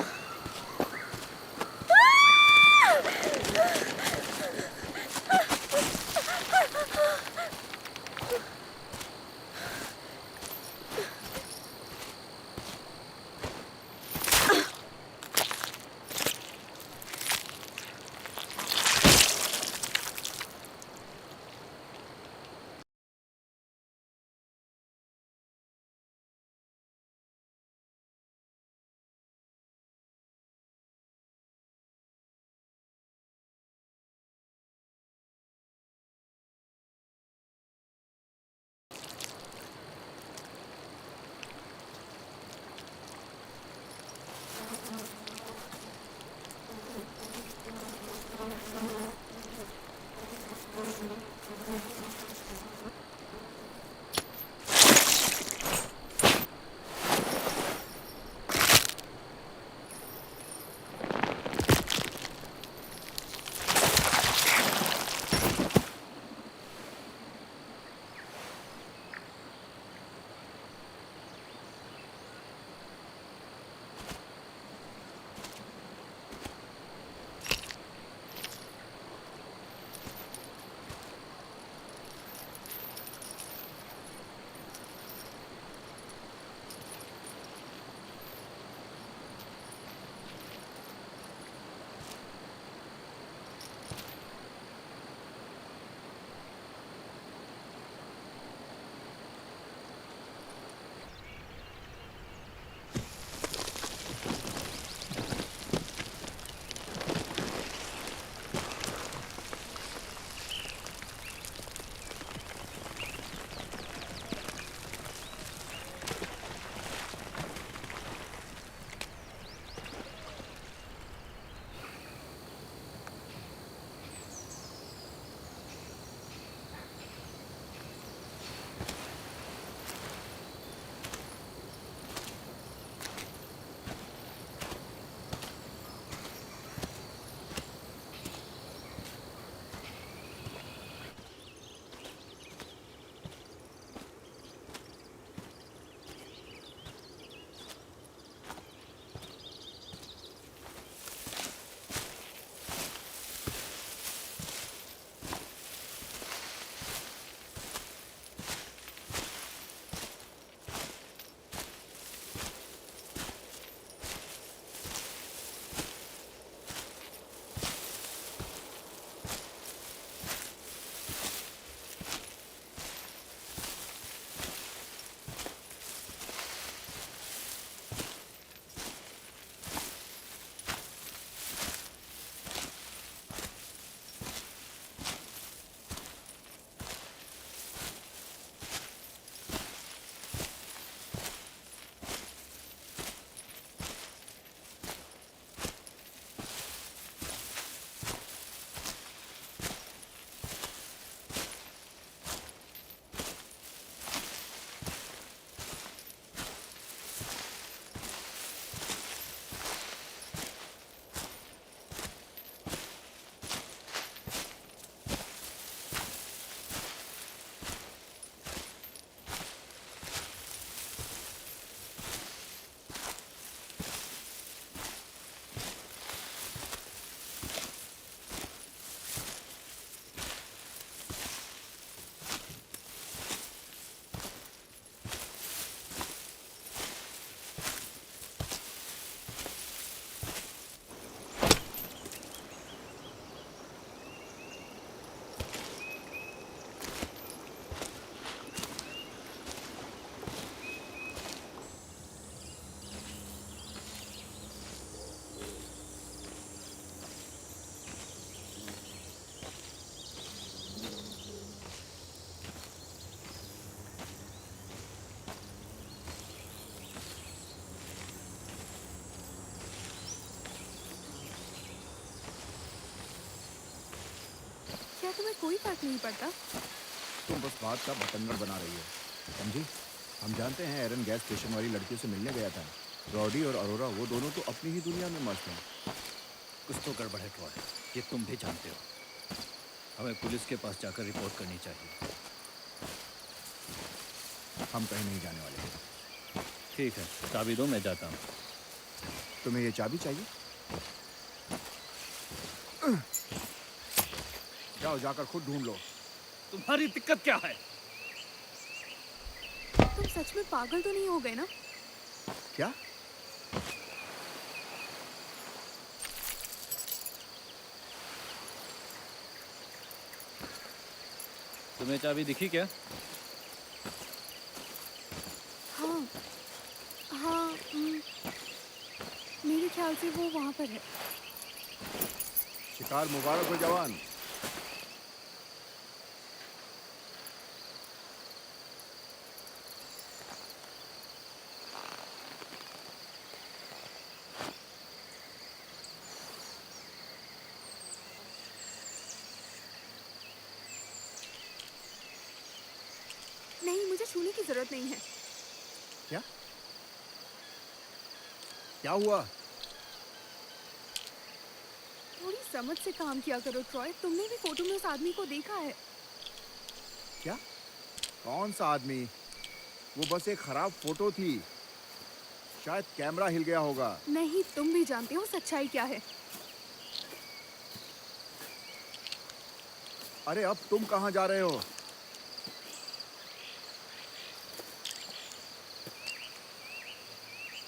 क्या तुम्हें कोई फर्क नहीं पड़ता? तुम बस बात का बतंगड़ बना रही हो, समझी? हम जानते हैं एरन गैस स्टेशन वाली लड़कियों से मिलने गया था। रॉडी और अरोरा वो दोनों तो अपनी ही दुनिया में मस्त हैं। कुछ तो गड़बड़ है ट्रॉय, ये तुम भी जानते हो। हमें पुलिस के पास जाकर रिपोर्ट करनी चाहिए। हम कहीं नहीं जाने वाले। ठीक है, चाबी दो, मैं जाता हूँ। तुम्हें ये चाबी चाहिए? जाओ, जाकर खुद ढूंढ लो। तुम्हारी दिक्कत क्या है? तुम सच में पागल तो नहीं हो गए ना? क्या? तुम्हें चाबी दिखी क्या? हाँ हाँ, मेरे ख्याल से वो वहाँ पर है। शिकार मुबारक हो जवान। नहीं, मुझे छूने की जरूरत नहीं है। क्या? क्या हुआ? थोड़ी समझ से काम किया करो ट्रॉय। तुमने भी फोटो में उस आदमी को देखा है। क्या? कौन सा आदमी? वो बस एक खराब फोटो थी। शायद कैमरा हिल गया होगा। नहीं, तुम भी जानते हो सच्चाई क्या है। अरे अब तुम कहाँ जा रहे हो?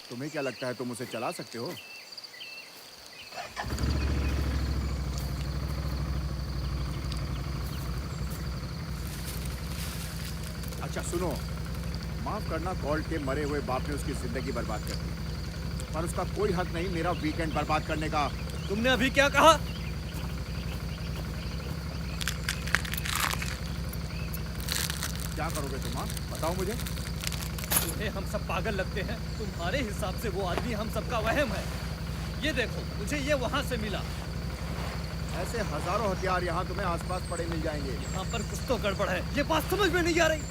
तुम्हें क्या लगता है तुम उसे चला सकते हो? अच्छा सुनो, माफ करना, कॉल्ट के मरे हुए बाप ने उसकी जिंदगी बर्बाद कर दी, पर उसका कोई हक नहीं मेरा वीकेंड बर्बाद करने का। तुमने अभी क्या कहा? क्या करोगे तुम? हाँ बताओ मुझे। तुम्हें हम सब पागल लगते हैं? तुम्हारे हिसाब से वो आदमी हम सबका वहम है। ये देखो, मुझे ये वहाँ से मिला। ऐसे हजारों हथियार यहाँ तुम्हें आसपास पड़े मिल जाएंगे। यहाँ पर कुछ तो गड़बड़ है, ये बात समझ में नहीं आ रही।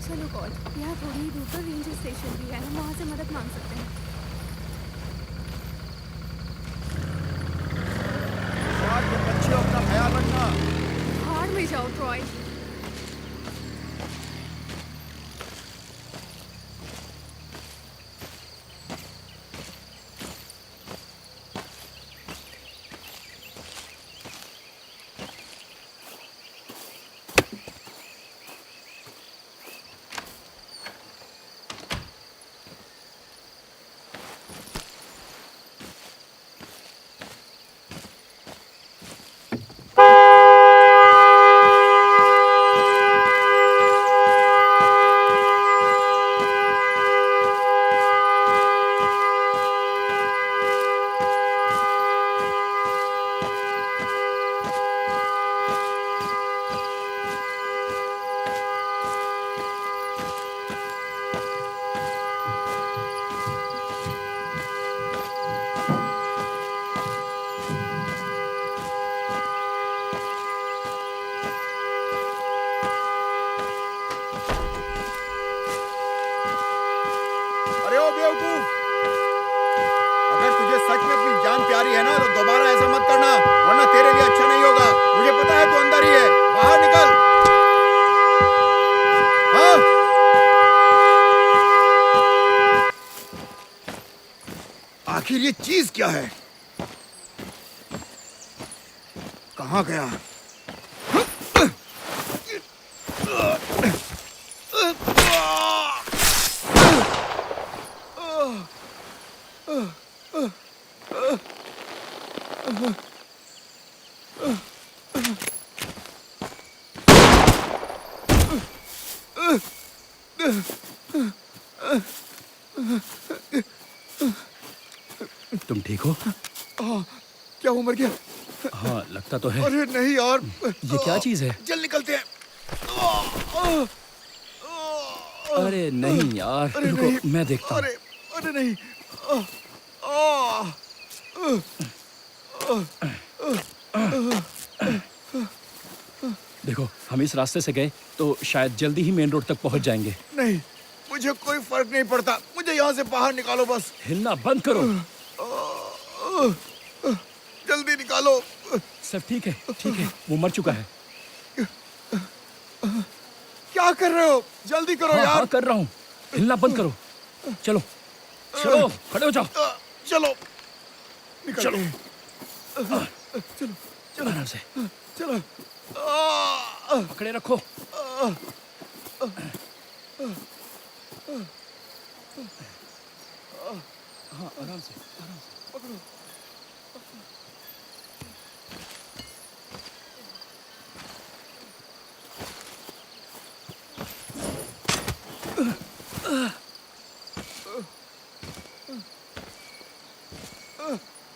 चलो कॉल, यहाँ थोड़ी ही दूर पर रेंजर स्टेशन भी है, हम वहाँ से मदद मांग सकते हैं। यार तुम अच्छे हो, अपना ख्याल रखना। भाड़ में जाओ ट्रॉय। अरे ओ बेवकूफ, अगर तुझे सच में अपनी जान प्यारी है ना तो दोबारा ऐसा मत करना, वरना तेरे लिए अच्छा नहीं होगा। मुझे पता है तू अंदर ही है, बाहर निकल। हाँ? आखिर ये चीज क्या है? कहाँ गया? तुम ठीक हो? क्या वो मर गया? हाँ, लगता तो है। अरे नहीं यार, ये क्या चीज है? जल निकलते हैं। अरे नहीं यार, अरे रुको, नहीं, मैं देखता हूँ। अरे अरे नहीं। देखो, हम इस रास्ते से गए तो शायद जल्दी ही मेन रोड तक पहुंच जाएंगे। नहीं, मुझे कोई फर्क नहीं पड़ता, मुझे यहाँ से बाहर निकालो बस। हिलना बंद करो। जल्दी निकालो। सब ठीक है, वो मर चुका है। क्या क्या कर रहे हो? जल्दी करो हाँ यार। हाँ कर रहा हूँ, हिलना बंद करो। चलो चलो खड़े हो जाओ। चलो निकल। चलो। चलो आराम से चलो। पकड़े रखो। हाँ आराम से पकड़ो।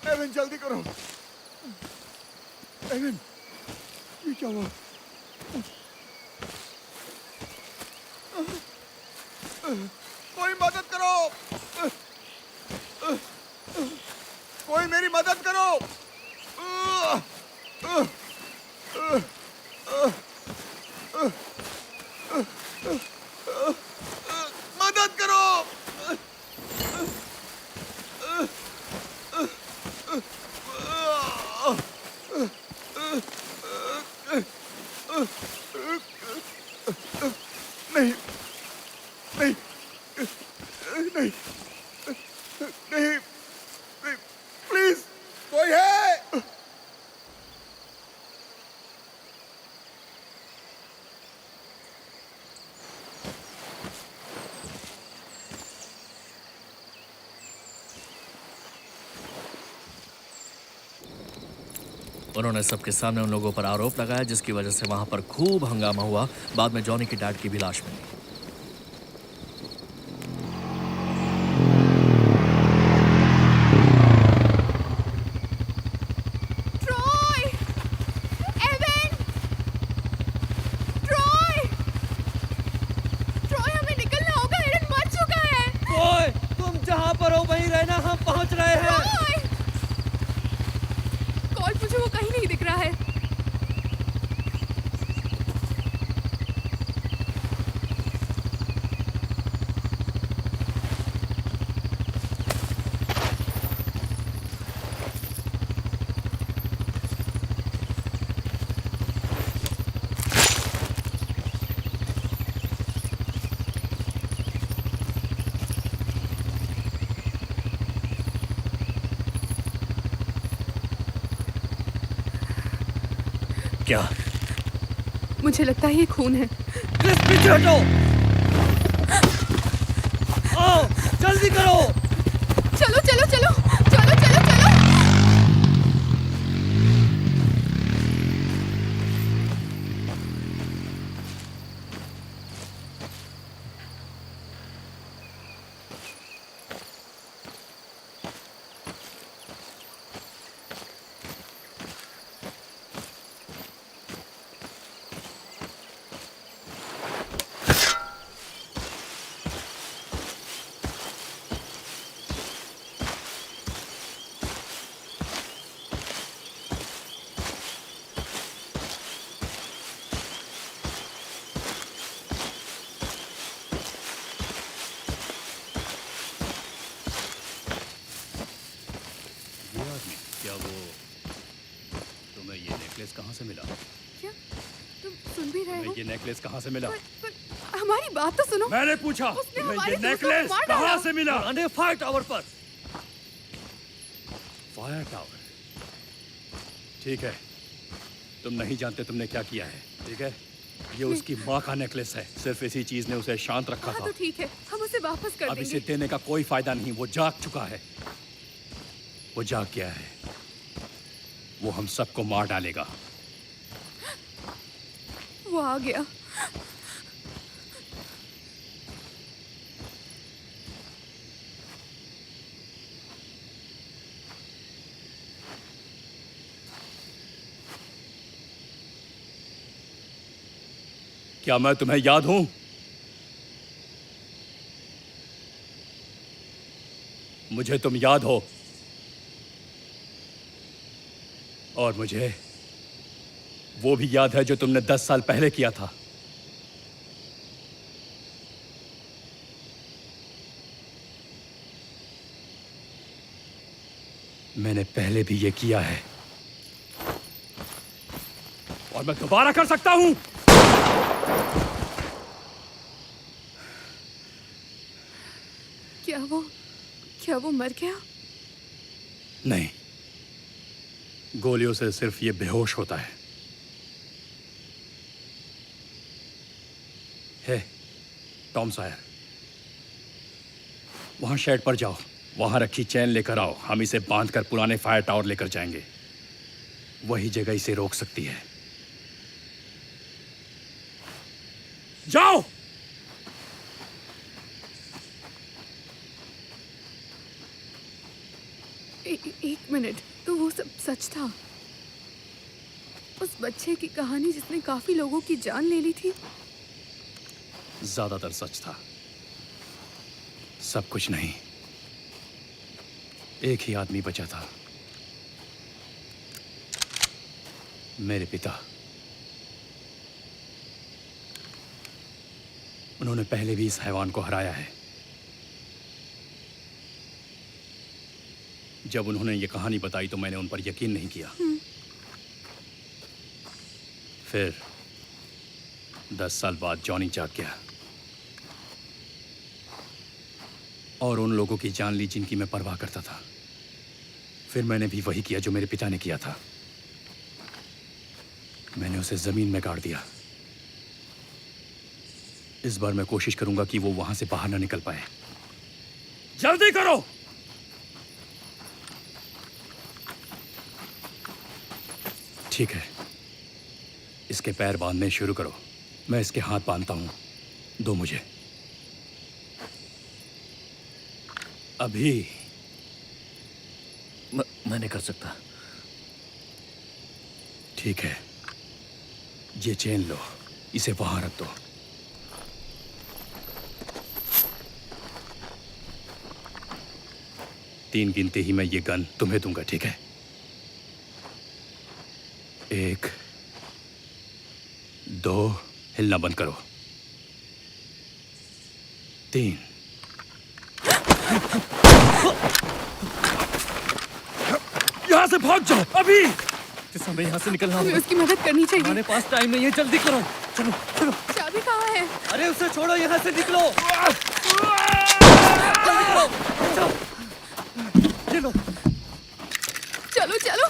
एवन जल्दी करो। एवन ये क्या हुआ? कोई मदद करो। कोई मेरी मदद करो। मदद करो। नहीं नहीं नहीं नहीं प्लीज कोई है? उन्होंने सबके सामने उन लोगों पर आरोप लगाया, जिसकी वजह से वहां पर खूब हंगामा हुआ। बाद में जॉनी की डैड की भी लाश मिली। ट्रॉय! एवन! ट्रॉय! ट्रॉय, हमें निकलना होगा, एरन मर चुका है। ओए, तुम जहाँ पर हो वहीं रहना, हम पहुँच रहे हैं। ट्रॉय! कॉल मुझे वो कहीं नहीं दिख रहा है। क्या? मुझे लगता है ये खून है। क्रिस, पीछे हटो। आओ, जल्दी करो। चलो चलो चलो चलो चलो चलो। क्या वो तुम्हें ये नेकलेस कहाँ से मिला? क्या तुम सुन भी रहे हो? तुम्हें ये नेकलेस कहाँ से मिला? पर हमारी बात तो सुनो। मैंने पूछा उसने तुम्हें हमारे ये दोस्तों को नेकलेस मार डाला। कहाँ से मिला? पुराने फायर टावर पर। Fire tower. ठीक है, तुम नहीं जानते तुमने क्या किया है, ठीक है? ये उसकी माँ का नेकलेस है। सिर्फ इसी चीज ने उसे शांत रखा हाँ था। तो ठीक है, हम उसे वापस कर अब इसे देंगे। देने का कोई फायदा नहीं, वो जाग चुका है। वो जाग गया है, वो हम सबको मार डालेगा। वो आ गया। क्या मैं तुम्हें याद हूं? मुझे तुम याद हो, और मुझे वो भी याद है जो तुमने 10 साल पहले किया था। मैंने पहले भी ये किया है और मैं दोबारा कर सकता हूं। क्या वो मर गया? नहीं, गोलियों से सिर्फ ये बेहोश होता है। हे टॉम सायर, वहां शेड पर जाओ, वहां रखी चैन लेकर आओ। हम इसे बांधकर पुराने फायर टावर लेकर जाएंगे। वही जगह इसे रोक सकती है। जाओ। एक मिनट, तो वो सब सच था? उस बच्चे की कहानी जिसने काफी लोगों की जान ले ली थी? ज्यादातर सच था, सब कुछ नहीं। एक ही आदमी बचा था, मेरे पिता। उन्होंने पहले भी इस हैवान को हराया है। जब उन्होंने ये कहानी बताई तो मैंने उन पर यकीन नहीं किया। फिर 10 साल बाद जॉनी जाग गया और उन लोगों की जान ली जिनकी मैं परवाह करता था। फिर मैंने भी वही किया जो मेरे पिता ने किया था। मैंने उसे जमीन में गाड़ दिया। इस बार मैं कोशिश करूंगा कि वो वहां से बाहर ना निकल पाए। जल्दी करो। ठीक है, इसके पैर बांधने शुरू करो। मैं इसके हाथ बांधता हूं। दो मुझे। अभी मैं नहीं कर सकता। ठीक है, ये चेन लो, इसे वहां रख दो। तीन गिनते ही मैं ये गन तुम्हें दूंगा, ठीक है? 1 2, हिलना बंद करो। 3। यहाँ से भाग जाओ अभी। किस हमें यहाँ से निकलना हमें होगा। उसकी मदद करनी चाहिए। हमारे पास टाइम नहीं है, जल्दी करो। चलो चलो। चाबी कहाँ है? अरे उसे छोड़ो, यहाँ से निकलो। ये लो। चलो चलो।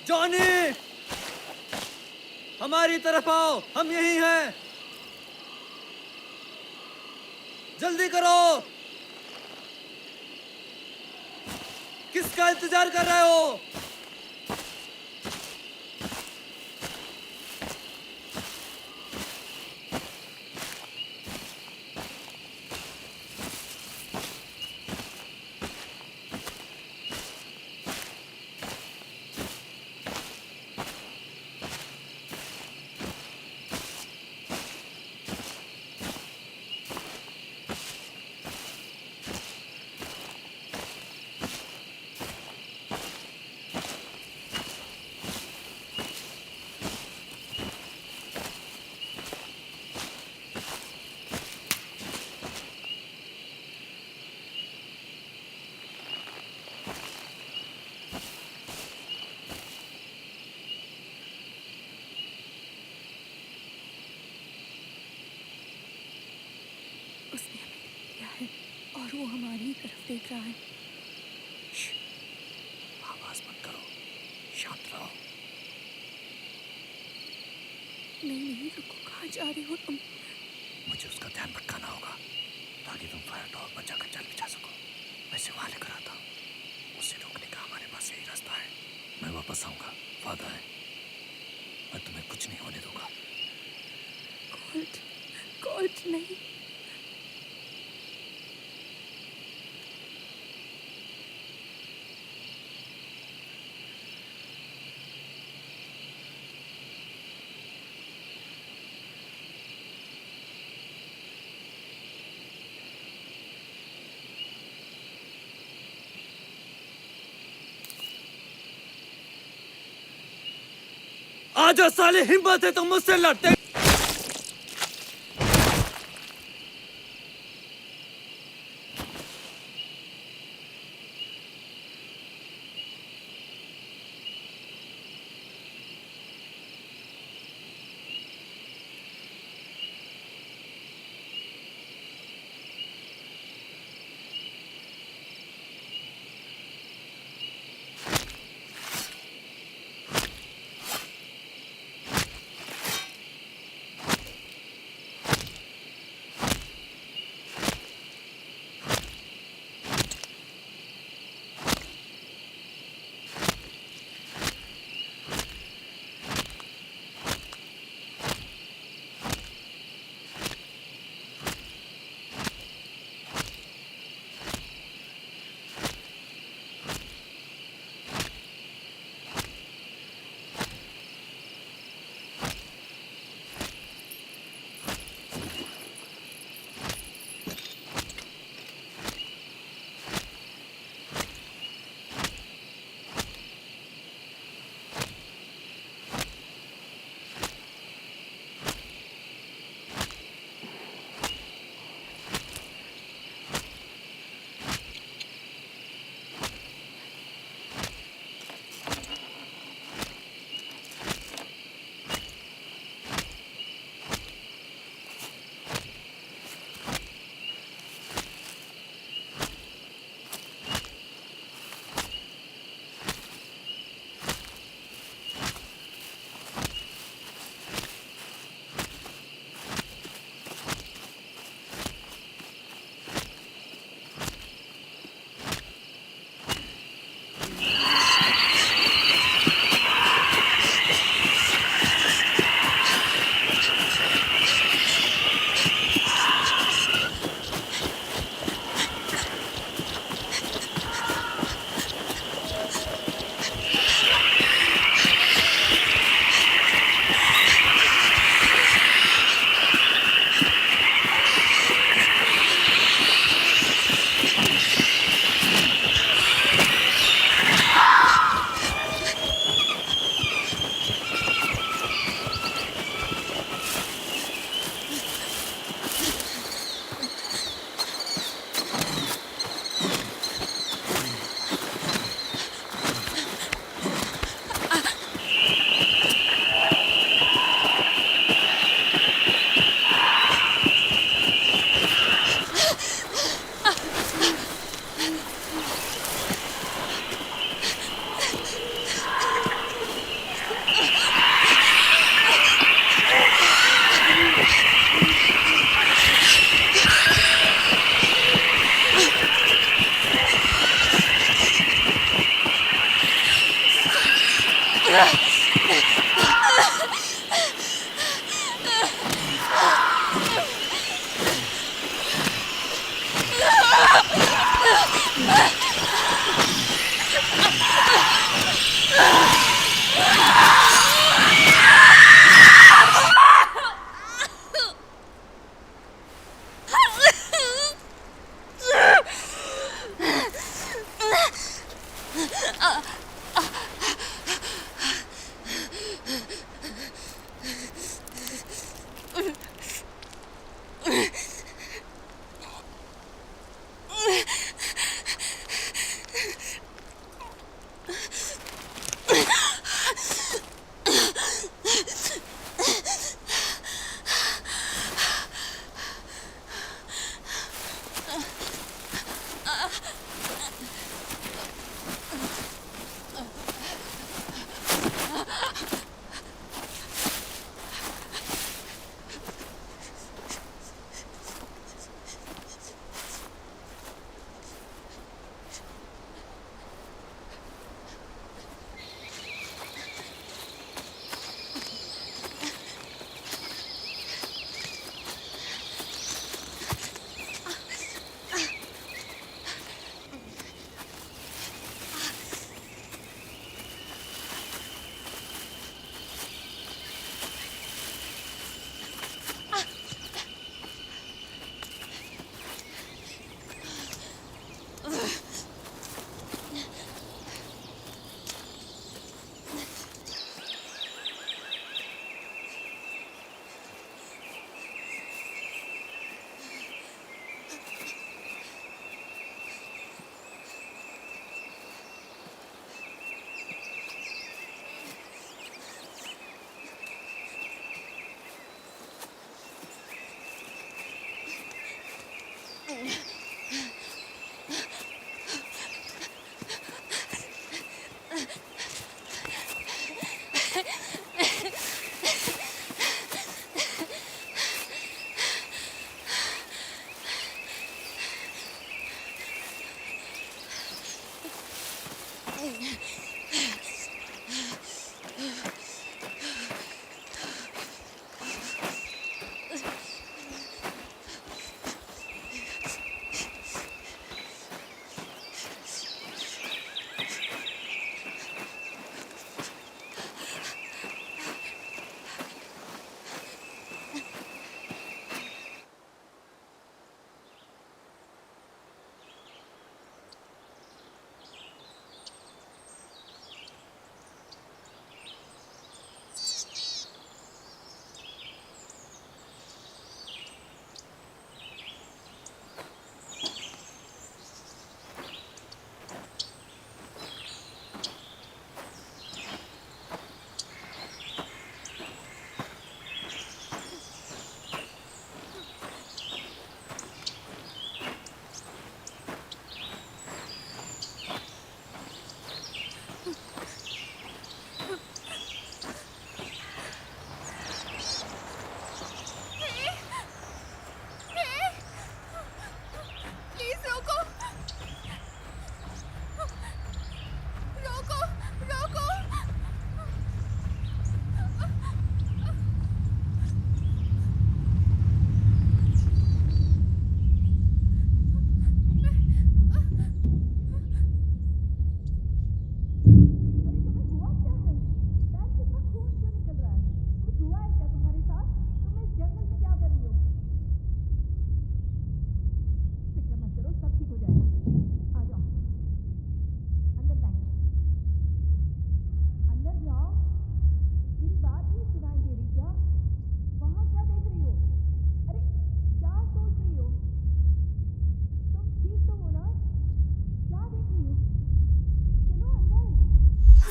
जॉनी, हमारी तरफ आओ, हम यही हैं। जल्दी करो, किसका इंतजार कर रहे हो? उसने हमें देख लिया है और वो हमारी ही तरफ देख रहा है। आवाज मत करो, शांत रहो। नहीं नहीं रुको, कहाँ जा रहे हो तुम? मुझे उसका ध्यान भटकाना होगा ताकि तुम फायर डॉग बचाकर जाल बिछा सको। मैं इसे वहां लेकर आता हूँ। उसे रोकने का हमारे पास यही रास्ता है। मैं वापस आऊंगा, वादा है। मैं तुम्हें कुछ नहीं होने दूंगा। कोल्ट, कोल्ट नहीं। आजा साले, हिम्मत है तो मुझसे लड़ते।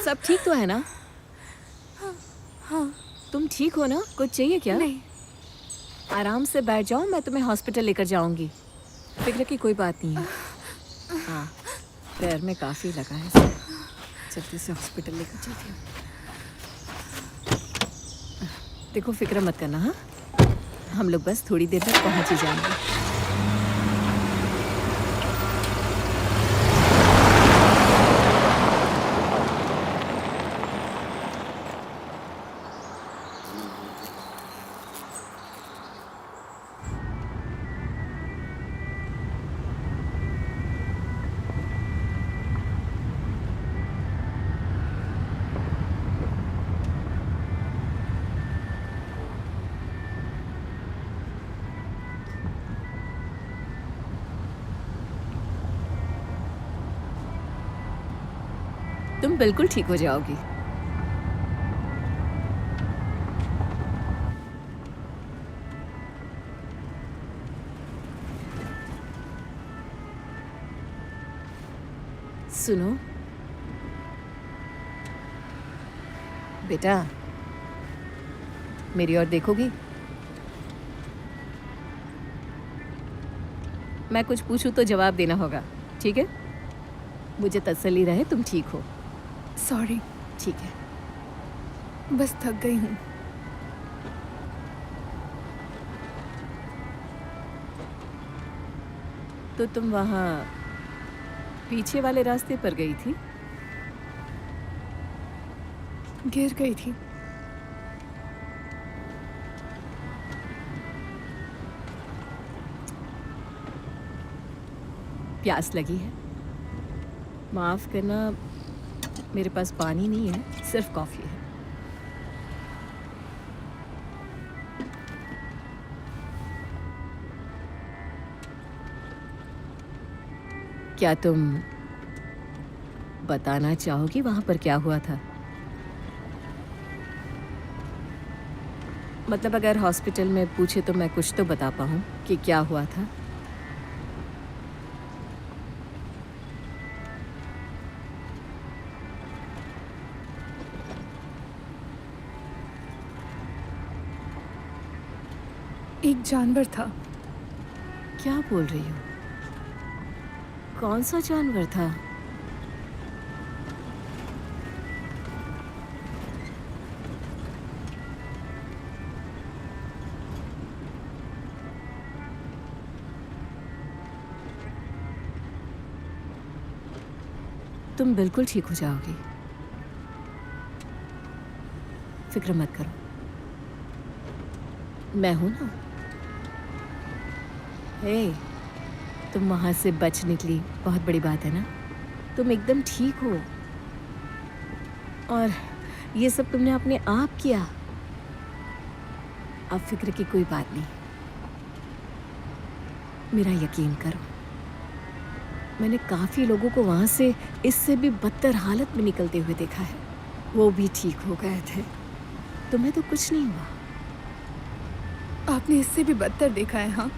सब ठीक तो है ना? हाँ। तुम ठीक हो ना? कुछ चाहिए क्या? नहीं। आराम से बैठ जाओ, मैं तुम्हें हॉस्पिटल लेकर जाऊंगी। फिक्र की कोई बात नहीं है। हाँ, पैर में काफ़ी लगा है। जल्दी से हॉस्पिटल लेकर चलती हूँ। देखो फिक्र मत करना। हाँ, हम लोग बस थोड़ी देर तक पहुँच ही जाएंगे। तुम बिल्कुल ठीक हो जाओगी। सुनो बेटा, मेरी ओर देखोगी? मैं कुछ पूछूं तो जवाब देना होगा, ठीक है? मुझे तसल्ली रहे तुम ठीक हो। सॉरी, ठीक है। बस थक गई हूँ। तो तुम वहाँ पीछे वाले रास्ते पर गई थी? गिर गई थी। प्यास लगी है? माफ करना, मेरे पास पानी नहीं है, सिर्फ कॉफी है। क्या तुम बताना चाहोगी वहां पर क्या हुआ था? मतलब अगर हॉस्पिटल में पूछे तो मैं कुछ तो बता पाऊँ कि क्या हुआ था। एक जानवर था। क्या बोल रही हो? कौन सा जानवर था? तुम बिल्कुल ठीक हो जाओगी, फिक्र मत करो, मैं हूं ना। हे, तुम वहां से बच निकली, बहुत बड़ी बात है ना। तुम एकदम ठीक हो और ये सब तुमने अपने आप किया। अब फिक्र की कोई बात नहीं, मेरा यकीन करो। मैंने काफ़ी लोगों को वहाँ से इससे भी बदतर हालत में निकलते हुए देखा है, वो भी ठीक हो गए थे। तुम्हें तो कुछ नहीं हुआ। आपने इससे भी बदतर देखा है? हाँ।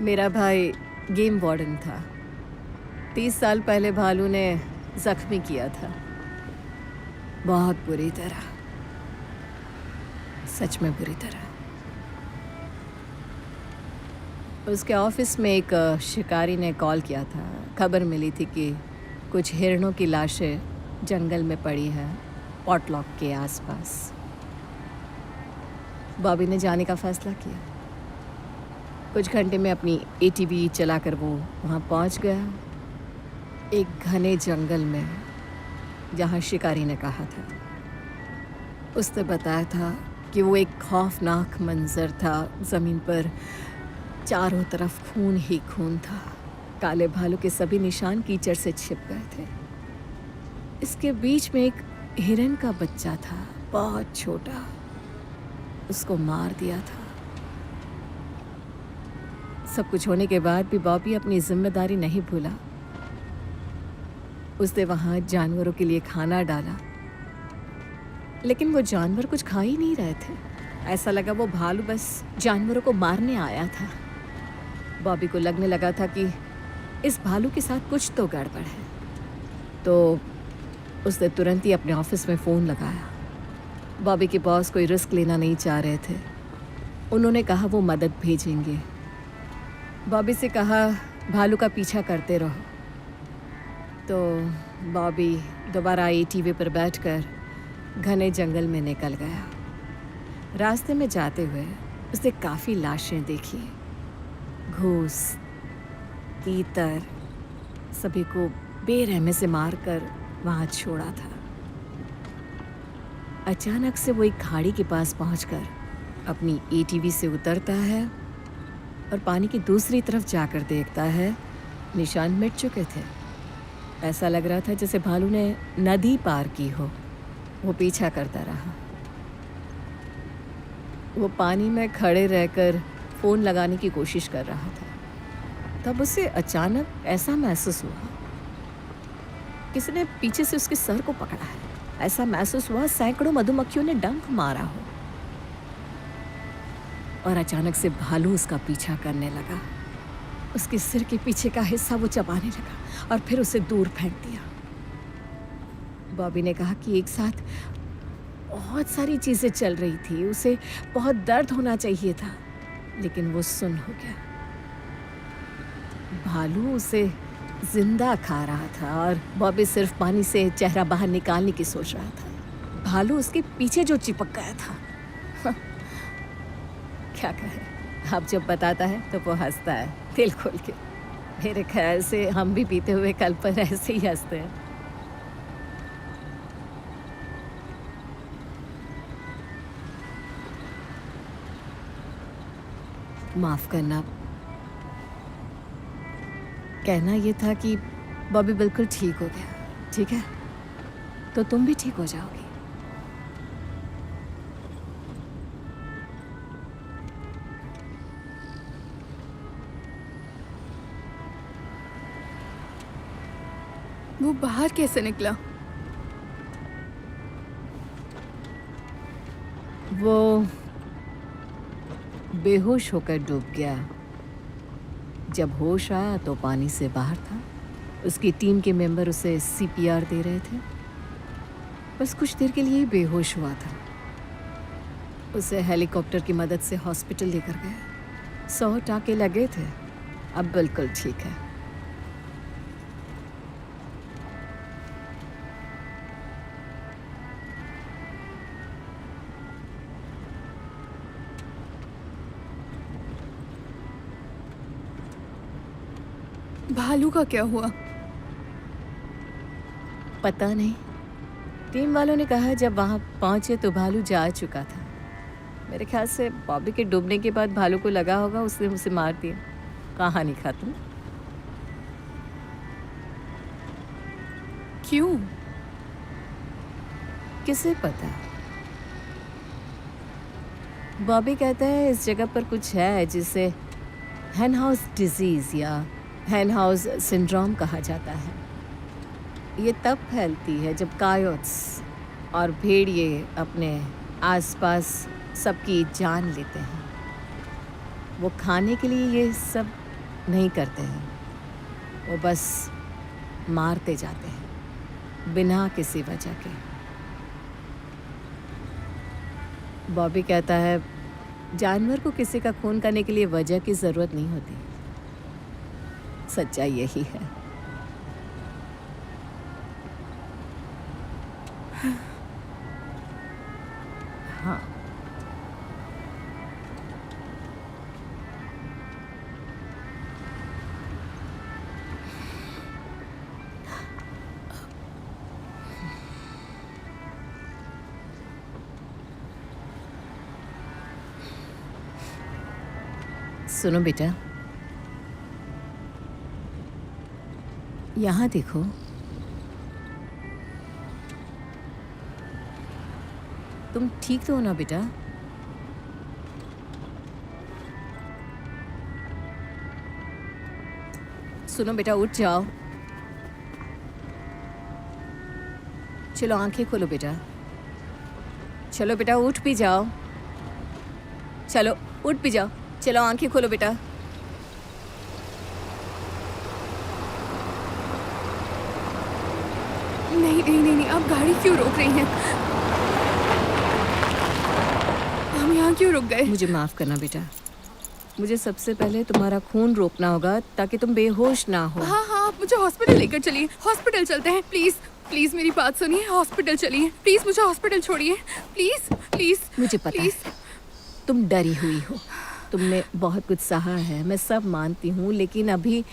मेरा भाई गेम वार्डन था। 30 साल पहले भालू ने जख्मी किया था, बहुत बुरी तरह, सच में बुरी तरह। उसके ऑफिस में एक शिकारी ने कॉल किया था। खबर मिली थी कि कुछ हिरणों की लाशें जंगल में पड़ी है, पॉटलॉक के आसपास। बॉबी ने जाने का फैसला किया। कुछ घंटे में अपनी एटीवी चलाकर वो वहाँ पहुँच गया, एक घने जंगल में, जहाँ शिकारी ने कहा था। उसने बताया था कि वो एक खौफनाक मंजर था। ज़मीन पर चारों तरफ खून ही खून था। काले भालू के सभी निशान कीचड़ से छिप गए थे। इसके बीच में एक हिरन का बच्चा था, बहुत छोटा, उसको मार दिया था। सब कुछ होने के बाद भी बॉबी अपनी जिम्मेदारी नहीं भूला। उसने वहाँ जानवरों के लिए खाना डाला, लेकिन वो जानवर कुछ खा ही नहीं रहे थे। ऐसा लगा वो भालू बस जानवरों को मारने आया था। बॉबी को लगने लगा था कि इस भालू के साथ कुछ तो गड़बड़ है, तो उसने तुरंत ही अपने ऑफिस में फ़ोन लगाया। बॉबी के बॉस कोई रिस्क लेना नहीं चाह रहे थे। उन्होंने कहा वो मदद भेजेंगे। बॉबी से कहा भालू का पीछा करते रहो। तो बॉबी दोबारा एटीवी पर बैठकर घने जंगल में निकल गया। रास्ते में जाते हुए उसने काफ़ी लाशें देखी। घूस, तीतर, सभी को बेरहमी से मारकर वहाँ छोड़ा था। अचानक से वो एक खाड़ी के पास पहुंचकर अपनी एटीवी से उतरता है और पानी की दूसरी तरफ जाकर देखता है निशान मिट चुके थे। ऐसा लग रहा था जैसे भालू ने नदी पार की हो। वो पीछा करता रहा। वो पानी में खड़े रहकर फ़ोन लगाने की कोशिश कर रहा था। तब उसे अचानक ऐसा महसूस हुआ किसी ने पीछे से उसके सर को पकड़ा है। ऐसा महसूस हुआ सैकड़ों मधुमक्खियों ने डंक मारा हो। और अचानक से भालू उसका पीछा करने लगा। उसके सिर के पीछे का हिस्सा वो चबाने लगा और फिर उसे दूर फेंक दिया। बॉबी ने कहा कि एक साथ बहुत सारी चीजें चल रही थी, उसे बहुत दर्द होना चाहिए था, लेकिन वो सुन्न हो गया। भालू उसे जिंदा खा रहा था और बॉबी सिर्फ पानी से चेहरा बाहर निकालने की सोच रहा था। भालू उसके पीछे जो चिपक गया था। क्या कहे, अब जब बताता है तो वो हंसता है दिल खोल के। मेरे ख्याल से हम भी पीते हुए कल पर ऐसे ही हंसते हैं। माफ करना, कहना ये था कि बॉबी बिल्कुल ठीक हो गया। ठीक है, तो तुम भी ठीक हो जाओगी। वो बाहर कैसे निकला? वो बेहोश होकर डूब गया। जब होश आया तो पानी से बाहर था। उसकी टीम के मेंबर उसे सीपीआर दे रहे थे। बस कुछ देर के लिए ही बेहोश हुआ था। उसे हेलीकॉप्टर की मदद से हॉस्पिटल लेकर गए। 100 टाँके लगे थे, अब बिल्कुल ठीक है। भालू का क्या हुआ? पता नहीं। टीम वालों ने कहा जब वहां पहुंचे तो भालू जा चुका था। मेरे ख्याल से बॉबी के डूबने के बाद भालू को लगा होगा उसने उसे मार दिया। कहानी खत्म। क्यों? किसे पता। बॉबी कहता है इस जगह पर कुछ है जिसे हेन हाउस डिजीज या हेन हाउस सिंड्रोम कहा जाता है। ये तब फैलती है जब कायोट्स और भेड़िए अपने आसपास सबकी जान लेते हैं। वो खाने के लिए ये सब नहीं करते हैं, वो बस मारते जाते हैं बिना किसी वजह के। बॉबी कहता है जानवर को किसी का खून करने के लिए वजह की ज़रूरत नहीं होती। सच्चाई यही है। हाँ, सुनो बेटा, यहाँ देखो। तुम ठीक तो हो ना बेटा? सुनो बेटा, उठ जाओ। चलो आंखें खोलो बेटा। चलो बेटा, उठ भी जाओ। चलो उठ भी जाओ। चलो आंखें खोलो बेटा। नहीं नहीं नहीं नहीं, आप गाड़ी क्यों रोक रही हैं? हम यहाँ क्यों रुक गए? मुझे माफ करना बेटा। मुझे सबसे पहले तुम्हारा खून रोकना होगा ताकि तुम बेहोश ना हो। हाँ हाँ, आप मुझे हॉस्पिटल लेकर चलिए। हॉस्पिटल चलते हैं, प्लीज प्लीज मेरी बात सुनिए। हॉस्पिटल चलिए प्लीज, मुझे हॉस्पिटल छोड़िए प्लीज प्लीज। मुझे पता है तुम डरी हुई हो, तुमने बहुत कुछ सहा है, मैं सब मानती हूँ, लेकिन अभी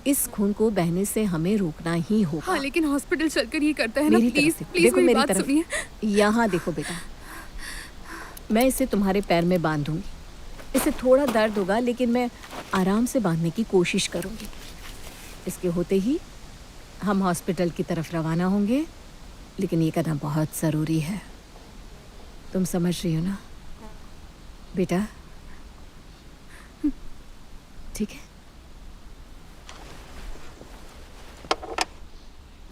इस खून को बहने से हमें रोकना ही होगा। हाँ, लेकिन हॉस्पिटल चलकर ये करता है ना। प्लीज प्लीज देखो मेरी मेरी बात सुनिए। यहाँ देखो बेटा, मैं इसे तुम्हारे पैर में बांधूंगी। इसे थोड़ा दर्द होगा लेकिन मैं आराम से बांधने की कोशिश करूंगी। इसके होते ही हम हॉस्पिटल की तरफ रवाना होंगे, लेकिन ये करना बहुत ज़रूरी है। तुम समझ रही हो ना बेटा? ठीक है।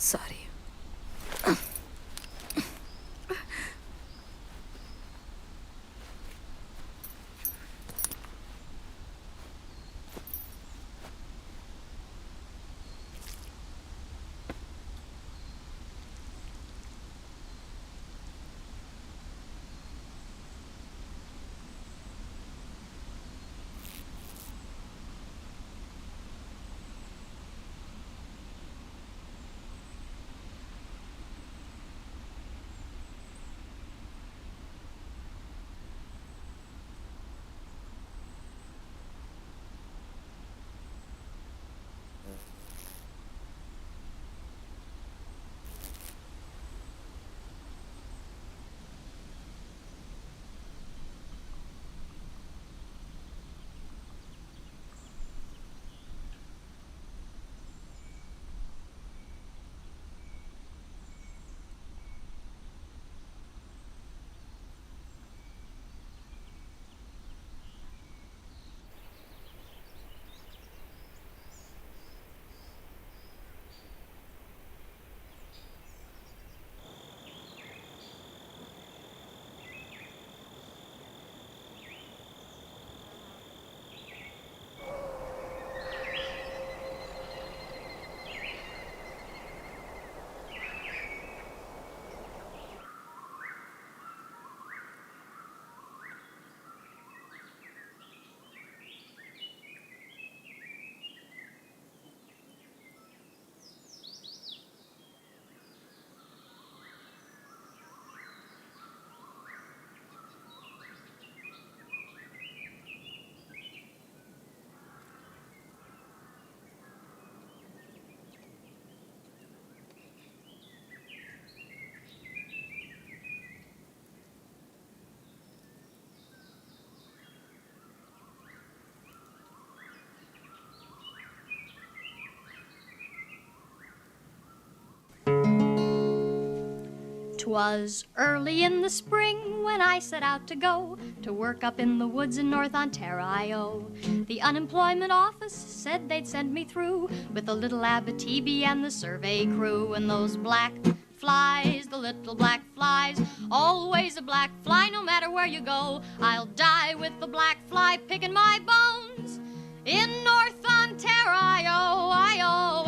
सॉरी।'Twas early in the spring when I set out to go to work up in the woods in North Ontario. The unemployment office said they'd send me through with the little Abitibi and the survey crew. And those black flies, the little black flies, always a black fly no matter where you go. I'll die with the black fly picking my bones in North Ontario,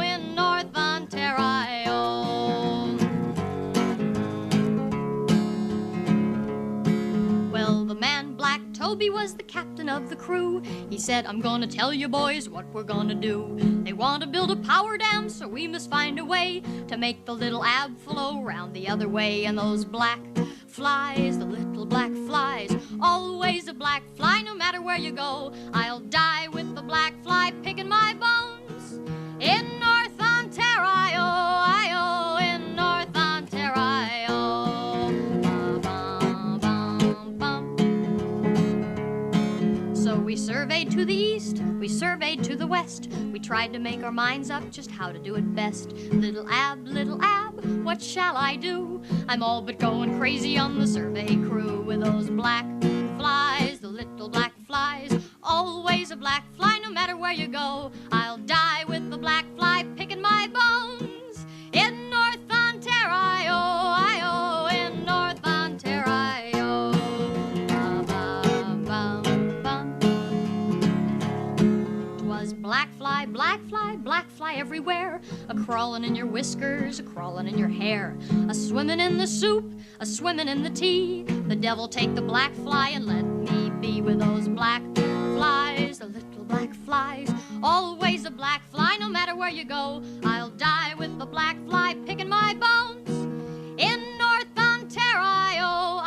in North Ontario. Well, the man Black Toby was the captain of the crew. He said, I'm gonna tell you boys what we're gonna do. They want to build a power dam, so we must find a way to make the little Ab flow round the other way. And those black flies, the little black flies, always a black fly no matter where you go. I'll die with the black fly picking my bones in North Ontario, in North Ontario. So we surveyed to the east, we surveyed to the west. We tried to make our minds up just how to do it best. Little Ab, what shall I do? I'm all but going crazy on the survey crew. With those black flies, the little black flies, always a black fly no matter where you go. I'll die with the black fly picking my bones in North Ontario, in North Ontario. Twas black fly everywhere, a crawling in your whiskers, a crawling in your hair, a swimming in the soup, a swimming in the tea. The devil take the black fly and let me be. With those black flies, the little black flies, always a black fly no matter where you go. I'll die with the black fly picking my bones in North Ontario,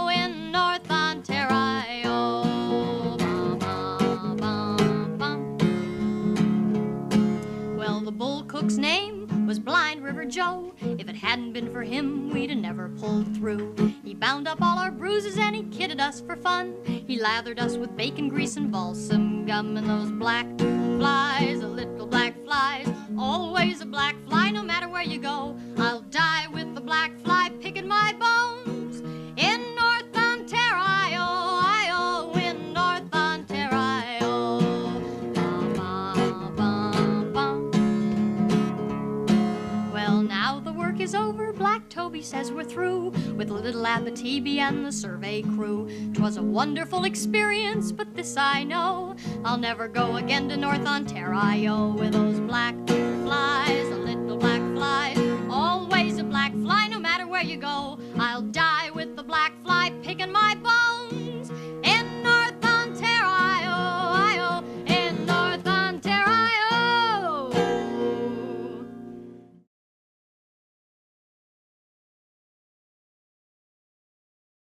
in North Ontario. Well, the bull cook's name was Blind River Joe. If it hadn't been for him, we'd have never pulled through. He bound up all our bruises and he kidded us for fun. He lathered us with bacon grease and balsam gum. And those black flies, the little black flies, always a black fly no matter where you go. I'll die with the black fly picking my bones in North Ontario, in North Ontario. Well, now is over, Black Toby says we're through with little Abitibi and the survey crew. 'Twas a wonderful experience, but this I know, I'll never go again to North Ontario with those black flies, the little black flies. Always a black fly, no matter where you go.